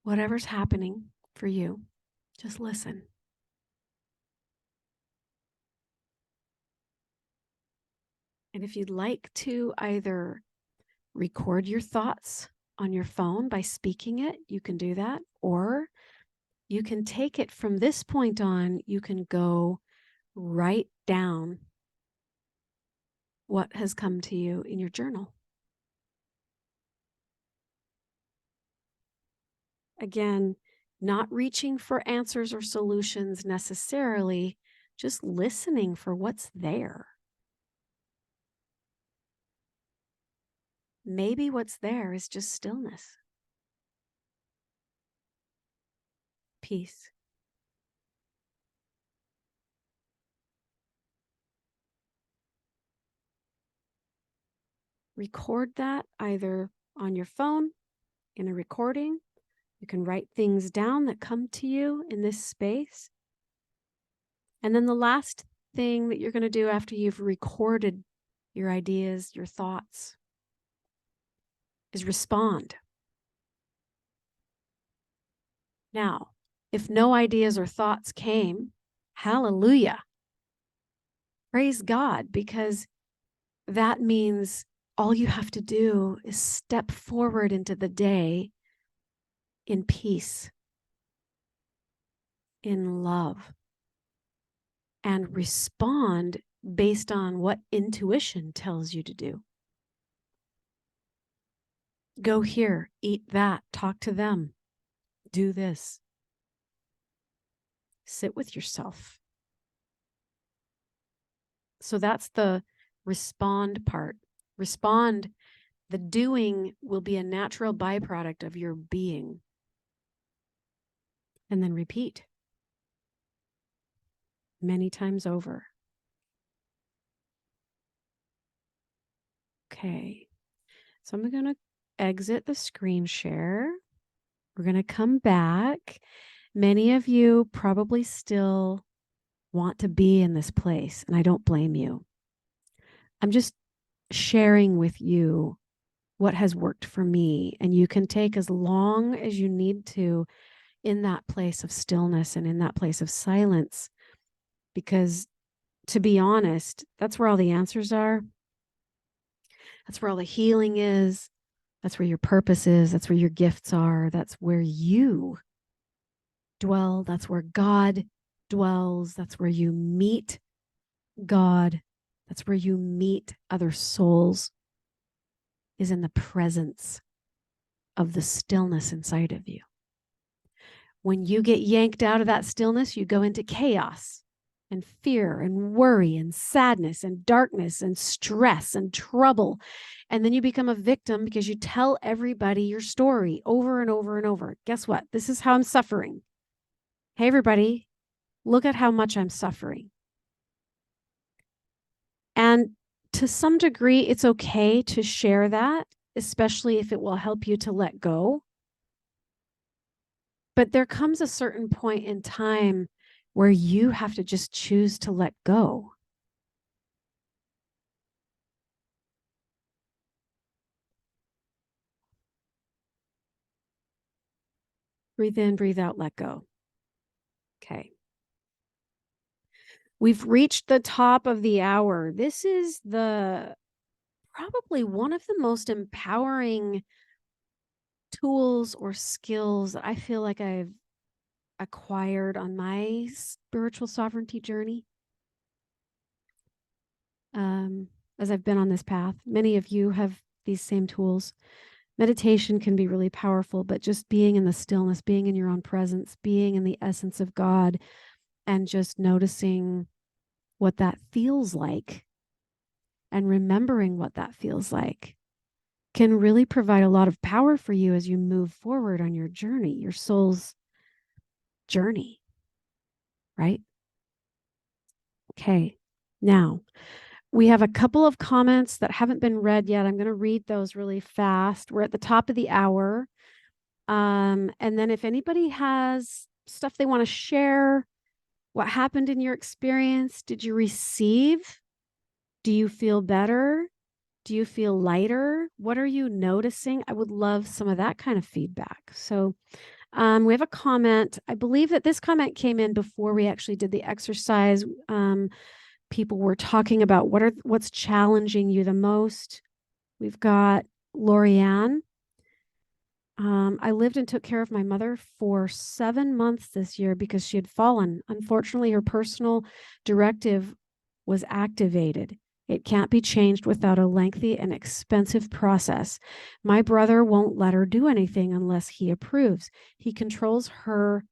Whatever's happening for you, just listen. And if you'd like to either record your thoughts on your phone by speaking it, you can do that. Or you can take it from this point on, you can go write down what has come to you in your journal. Again, not reaching for answers or solutions necessarily, just listening for what's there. Maybe what's there is just stillness, peace. Record that either on your phone, in a recording. You can write things down that come to you in this space. And then the last thing that you're going to do after you've recorded your ideas, your thoughts, is respond. Now, if no ideas or thoughts came, hallelujah. Praise God, because that means all you have to do is step forward into the day in peace, in love, and respond based on what intuition tells you to do. Go here, eat that, talk to them, do this. Sit with yourself. So that's the respond part. Respond, the doing will be a natural byproduct of your being. And then repeat many times over. Okay, so I'm going to exit the screen share. We're going to come back. Many of you probably still want to be in this place, and I don't blame you. I'm just sharing with you what has worked for me. And you can take as long as you need to in that place of stillness and in that place of silence, because to be honest, that's where all the answers are. That's where all the healing is. That's where your purpose is. That's where your gifts are. That's where you dwell. That's where God dwells. That's where you meet God. That's where you meet other souls, is in the presence of the stillness inside of you. When you get yanked out of that stillness, you go into chaos and fear and worry and sadness and darkness and stress and trouble. And then you become a victim because you tell everybody your story over and over and over. Guess what? This is how I'm suffering. Hey, everybody, look at how much I'm suffering. And to some degree, it's okay to share that, especially if it will help you to let go. But there comes a certain point in time where you have to just choose to let go. Breathe in, breathe out, let go. Okay. We've reached the top of the hour. This is probably one of the most empowering tools or skills that I feel like I've acquired on my spiritual sovereignty journey. As I've been on this path, many of you have these same tools. Meditation can be really powerful, but just being in the stillness, being in your own presence, being in the essence of God, and just noticing what that feels like and remembering what that feels like can really provide a lot of power for you as you move forward on your journey, your soul's journey, right? Okay, now we have a couple of comments that haven't been read yet. I'm going to read those really fast. We're at the top of the hour. And then if anybody has stuff they want to share, what happened in your experience? Did you receive? Do you feel better? Do you feel lighter? What are you noticing? I would love some of that kind of feedback. So we have a comment. I believe that this comment came in before we actually did the exercise. People were talking about what's challenging you the most. We've got Lorianne. I lived and took care of my mother for 7 months this year because she had fallen. Unfortunately, her personal directive was activated. It can't be changed without a lengthy and expensive process. My brother won't let her do anything unless he approves. He controls her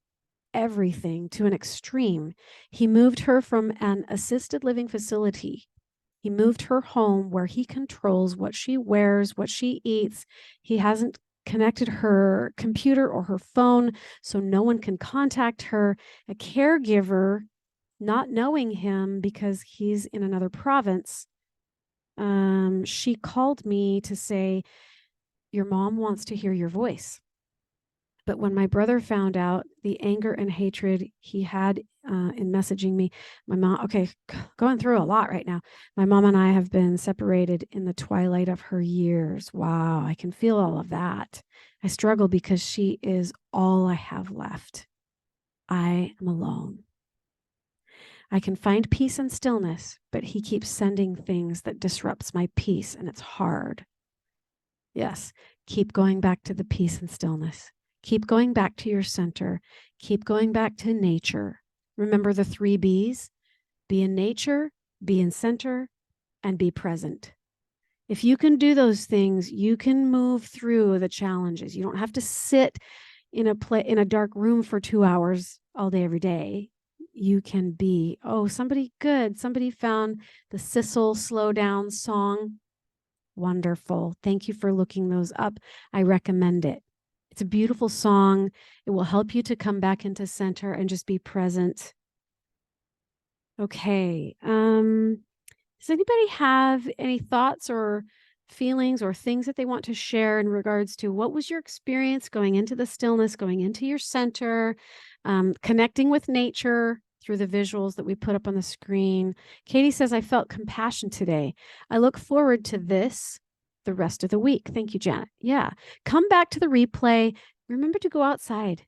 everything to an extreme. He moved her from an assisted living facility. He moved her home where he controls what she wears, what she eats. He hasn't connected her computer or her phone, so no one can contact her. A caregiver, not knowing him because he's in another province, she called me to say, your mom wants to hear your voice. But when my brother found out the anger and hatred he had in messaging me, my mom, okay, going through a lot right now. My mom and I have been separated in the twilight of her years. Wow, I can feel all of that. I struggle because she is all I have left. I am alone. I can find peace and stillness, but he keeps sending things that disrupts my peace, and it's hard. Yes, keep going back to the peace and stillness. Keep going back to your center. Keep going back to nature. Remember the 3 B's? Be in nature, be in center, and be present. If you can do those things, you can move through the challenges. You don't have to sit in a dark room for 2 hours all day, every day. You can be, somebody found the Sissel Slow Down song. Wonderful. Thank you for looking those up. I recommend it. It's a beautiful song. It will help you to come back into center and just be present. Okay. Does anybody have any thoughts or feelings or things that they want to share in regards to what was your experience going into the stillness, going into your center, connecting with nature through the visuals that we put up on the screen? Katie says, I felt compassion today. I look forward to this the rest of the week. Thank you, Janet. Yeah. Come back to the replay. Remember to go outside.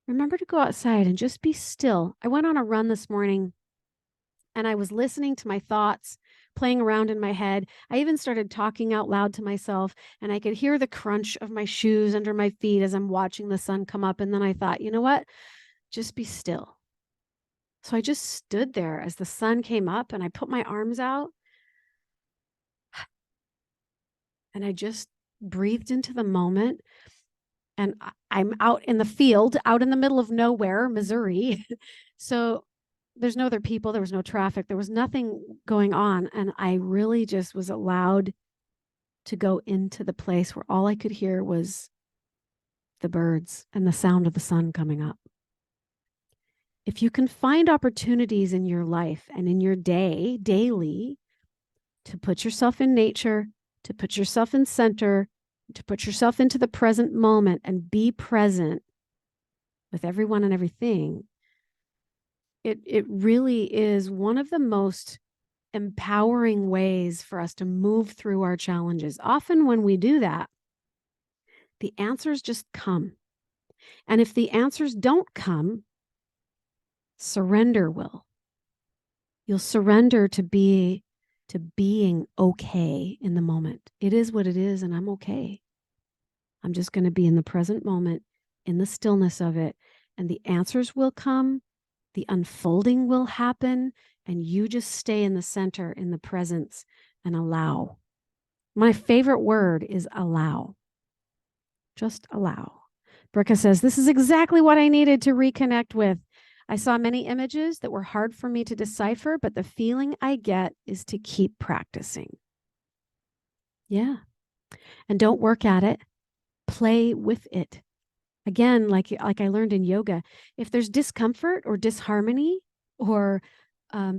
Remember to go outside and just be still. I went on a run this morning and I was listening to my thoughts playing around in my head. I even started talking out loud to myself, and I could hear the crunch of my shoes under my feet as I'm watching the sun come up. And then I thought, you know what? Just be still. So I just stood there as the sun came up and I put my arms out and I just breathed into the moment. And I'm out in the field, out in the middle of nowhere, Missouri. So there's no other people. There was no traffic. There was nothing going on. And I really just was allowed to go into the place where all I could hear was the birds and the sound of the sun coming up. If you can find opportunities in your life and in your day, daily, to put yourself in nature, to put yourself in center, to put yourself into the present moment and be present with everyone and everything, it really is one of the most empowering ways for us to move through our challenges. Often when we do that, the answers just come. And if the answers don't come, surrender will. You'll surrender to being okay in the moment. It is what it is, and I'm okay. I'm just going to be in the present moment, in the stillness of it, and the answers will come, the unfolding will happen, and you just stay in the center, in the presence, and allow. My favorite word is allow. Just allow. Bricka says, this is exactly what I needed to reconnect with. I saw many images that were hard for me to decipher, but the feeling I get is to keep practicing. Yeah. And don't work at it. Play with it. Again, like I learned in yoga, if there's discomfort or disharmony or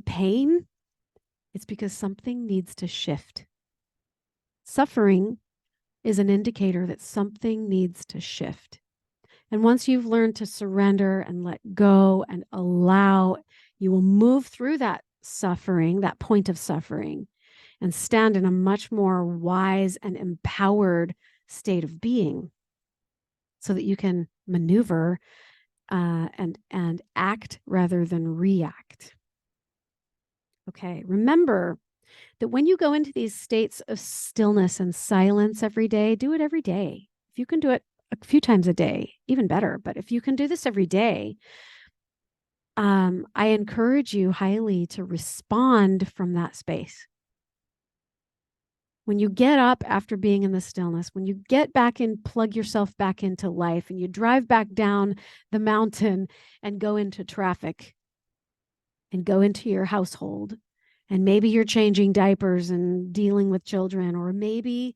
pain, it's because something needs to shift. Suffering is an indicator that something needs to shift. And once you've learned to surrender and let go and allow, you will move through that suffering, that point of suffering, and stand in a much more wise and empowered state of being so that you can maneuver and act rather than react. Okay, remember that when you go into these states of stillness and silence every day, do it every day. If you can do it a few times a day, even better. But if you can do this every day, I encourage you highly to respond from that space. When you get up after being in the stillness, when you get back in, plug yourself back into life, and you drive back down the mountain and go into traffic and go into your household, and maybe you're changing diapers and dealing with children, or maybe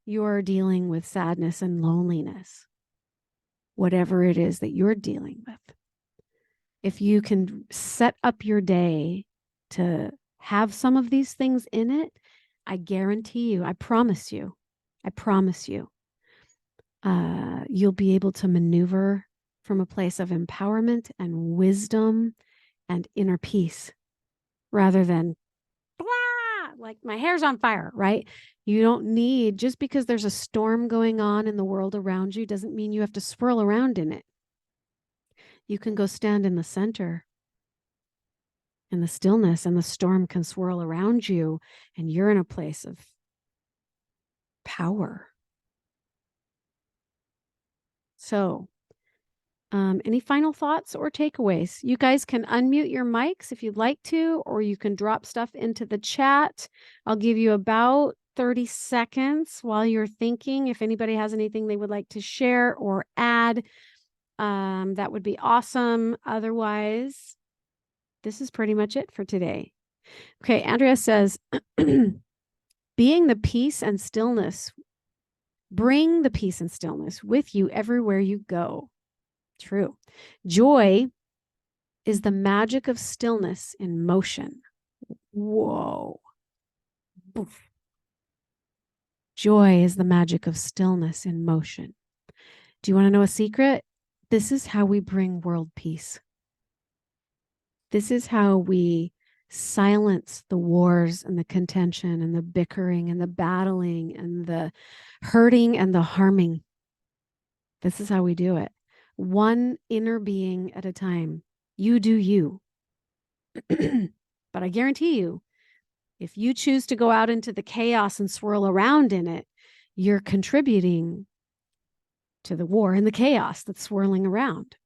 you're dealing with sadness and loneliness, whatever it is that you're dealing with. If you can set up your day to have some of these things in it, I guarantee you, I promise you, you'll be able to maneuver from a place of empowerment and wisdom and inner peace rather than like my hair's on fire, right? You don't need, just because there's a storm going on in the world around you doesn't mean you have to swirl around in it. You can go stand in the center, in the stillness, and the storm can swirl around you, and you're in a place of power. So, any final thoughts or takeaways? You guys can unmute your mics if you'd like to, or you can drop stuff into the chat. I'll give you about 30 seconds while you're thinking. If anybody has anything they would like to share or add, that would be awesome. Otherwise, this is pretty much it for today. Okay, Andrea says, being the peace and stillness, bring the peace and stillness with you everywhere you go. True. Joy is the magic of stillness in motion. Whoa. Boof. Joy is the magic of stillness in motion. Do you want to know a secret? This is how we bring world peace. This is how we silence the wars and the contention and the bickering and the battling and the hurting and the harming. This is how we do it. One inner being at a time. You do you. But I guarantee you, if you choose to go out into the chaos and swirl around in it, you're contributing to the war and the chaos that's swirling around.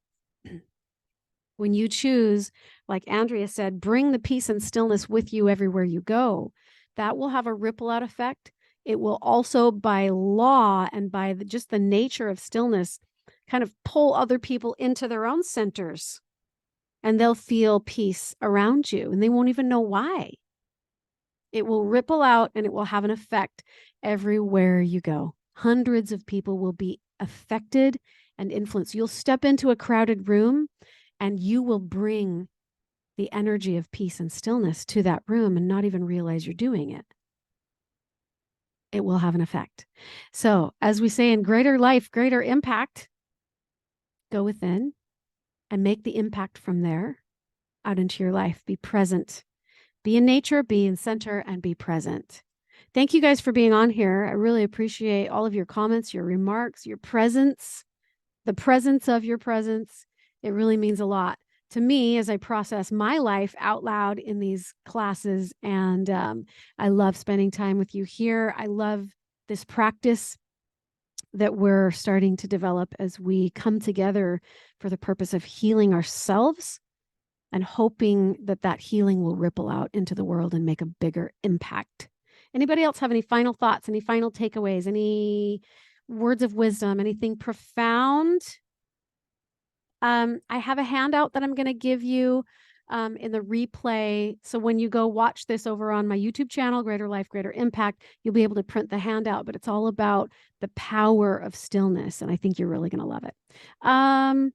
When you choose, like Andrea said, bring the peace and stillness with you everywhere you go, that will have a ripple out effect. It will also, by law and by just the nature of stillness, kind of pull other people into their own centers, and they'll feel peace around you and they won't even know why. It will ripple out and it will have an effect everywhere you go. Hundreds of people will be affected and influenced. You'll step into a crowded room and you will bring the energy of peace and stillness to that room and not even realize you're doing it. It will have an effect. So, as we say in Greater Life, Greater Impact, go within and make the impact from there out into your life. Be present. Be in nature, be in center, and be present. Thank you guys for being on here. I really appreciate all of your comments, your remarks, your presence, the presence of your presence. It really means a lot to me as I process my life out loud in these classes. And I love spending time with you here. I love this practice that we're starting to develop as we come together for the purpose of healing ourselves and hoping that that healing will ripple out into the world and make a bigger impact. Anybody else have any final thoughts, any final takeaways, any words of wisdom, anything profound? I have a handout that I'm going to give you in the replay. So when you go watch this over on my YouTube channel, Greater Life, Greater Impact, you'll be able to print the handout, but it's all about the power of stillness. And I think you're really going to love it.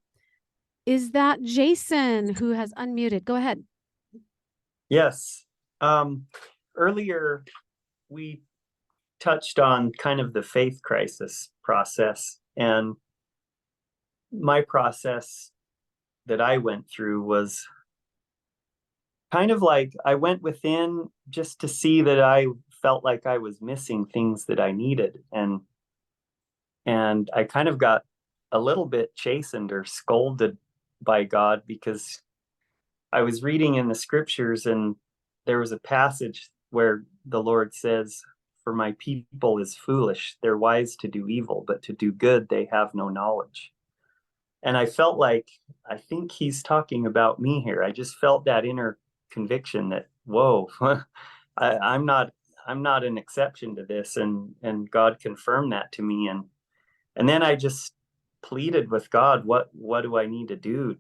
Is that Jason who has unmuted? Go ahead. Yes. Earlier, we touched on kind of the faith crisis process, and my process that I went through was kind of like I went within just to see that I felt like I was missing things that I needed. And I kind of got a little bit chastened or scolded by God because I was reading in the scriptures and there was a passage where the Lord says, "For my people is foolish. They're wise to do evil, but to do good, they have no knowledge." And I felt like, I think he's talking about me here. I just felt that inner conviction that, whoa, I'm not an exception to this. And God confirmed that to me. And then I just pleaded with God, what do I need to do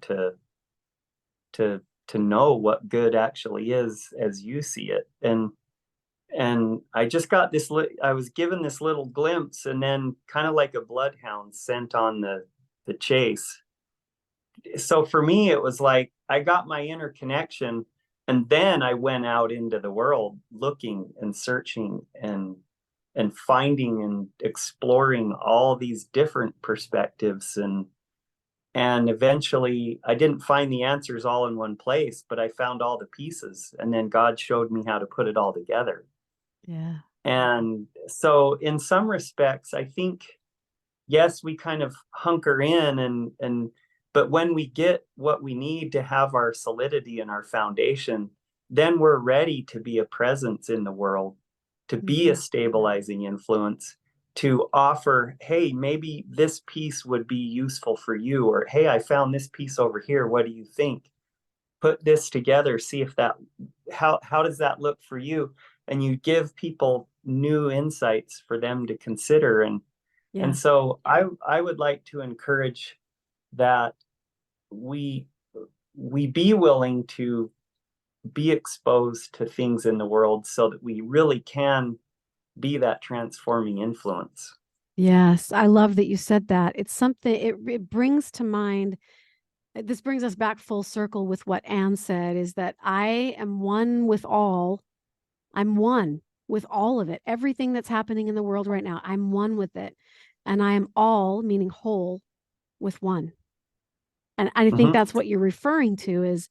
to know what good actually is as you see it? And I just got this, I was given this little glimpse, and then kind of like a bloodhound sent on the chase. So for me, it was like I got my inner connection, and then I went out into the world looking and searching and finding and exploring all these different perspectives, and eventually I didn't find the answers all in one place, but I found all the pieces, and then God showed me how to put it all together. Yeah. And so in some respects, I think, yes, we kind of hunker in but when we get what we need to have our solidity and our foundation, then we're ready to be a presence in the world, to be a stabilizing influence, to offer, hey, maybe this piece would be useful for you, or hey, I found this piece over here. What do you think? Put this together, see if that, how does that look for you? And you give people new insights for them to consider. And so I would like to encourage that we be willing to be exposed to things in the world so that we really can be that transforming influence. Yes, I love that you said that. It's something, it brings to mind, this brings us back full circle with what Anne said, is that I am one with all. I'm one with all of it. Everything that's happening in the world right now, I'm one with it. And I am all, meaning whole, with one. And I think that's what you're referring to, is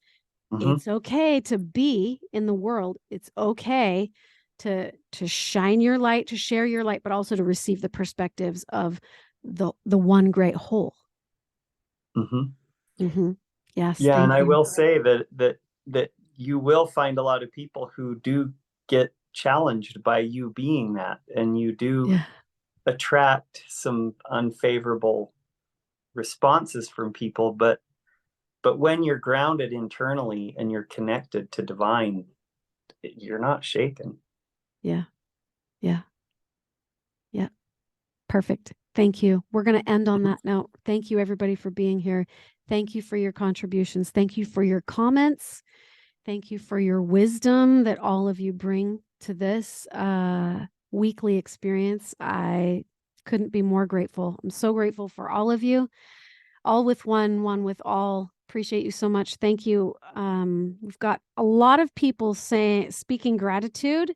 Mhm. It's okay to be in the world. It's okay to shine your light, to share your light, but also to receive the perspectives of the one great whole. Mhm. Yes, Yeah, and thank I you. will say that you will find a lot of people who do get challenged by you being that, and you do Yeah. attract some unfavorable responses from people, but when you're grounded internally and you're connected to divine, you're not shaken. Yeah. Yeah. Yeah. Perfect. Thank you. We're going to end on that note. Thank you, everybody, for being here. Thank you for your contributions. Thank you for your comments. Thank you for your wisdom that all of you bring to this weekly experience. I couldn't be more grateful. I'm so grateful for all of you. All with one, one with all. Appreciate you so much. Thank you. We've got a lot of people speaking gratitude.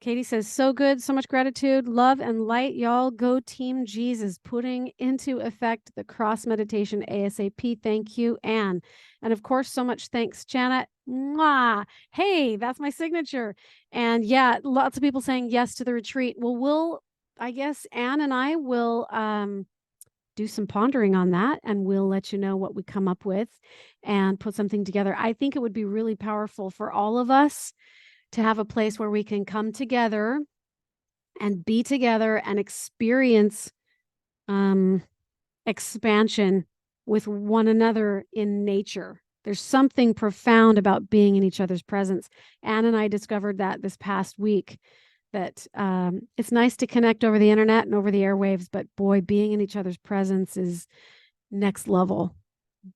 Katie says, so good, so much gratitude, love and light, y'all. Go Team Jesus, putting into effect the cross meditation ASAP. Thank you, Anne. And of course, so much thanks, Janet. Mwah. Hey, that's my signature. And yeah, lots of people saying yes to the retreat. Well, I guess Anne and I will do some pondering on that, and we'll let you know what we come up with and put something together. I think it would be really powerful for all of us to have a place where we can come together and be together and experience expansion with one another in nature. There's something profound about being in each other's presence. Anne and I discovered that this past week, that it's nice to connect over the internet and over the airwaves, but boy, being in each other's presence is next level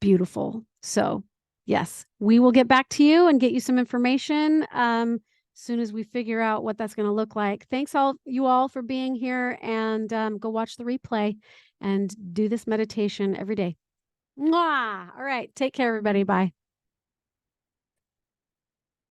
beautiful. So yes, we will get back to you and get you some information as soon as we figure out what that's going to look like. Thanks you all for being here, and go watch the replay and do this meditation every day. Mwah! All right. Take care, everybody. Bye.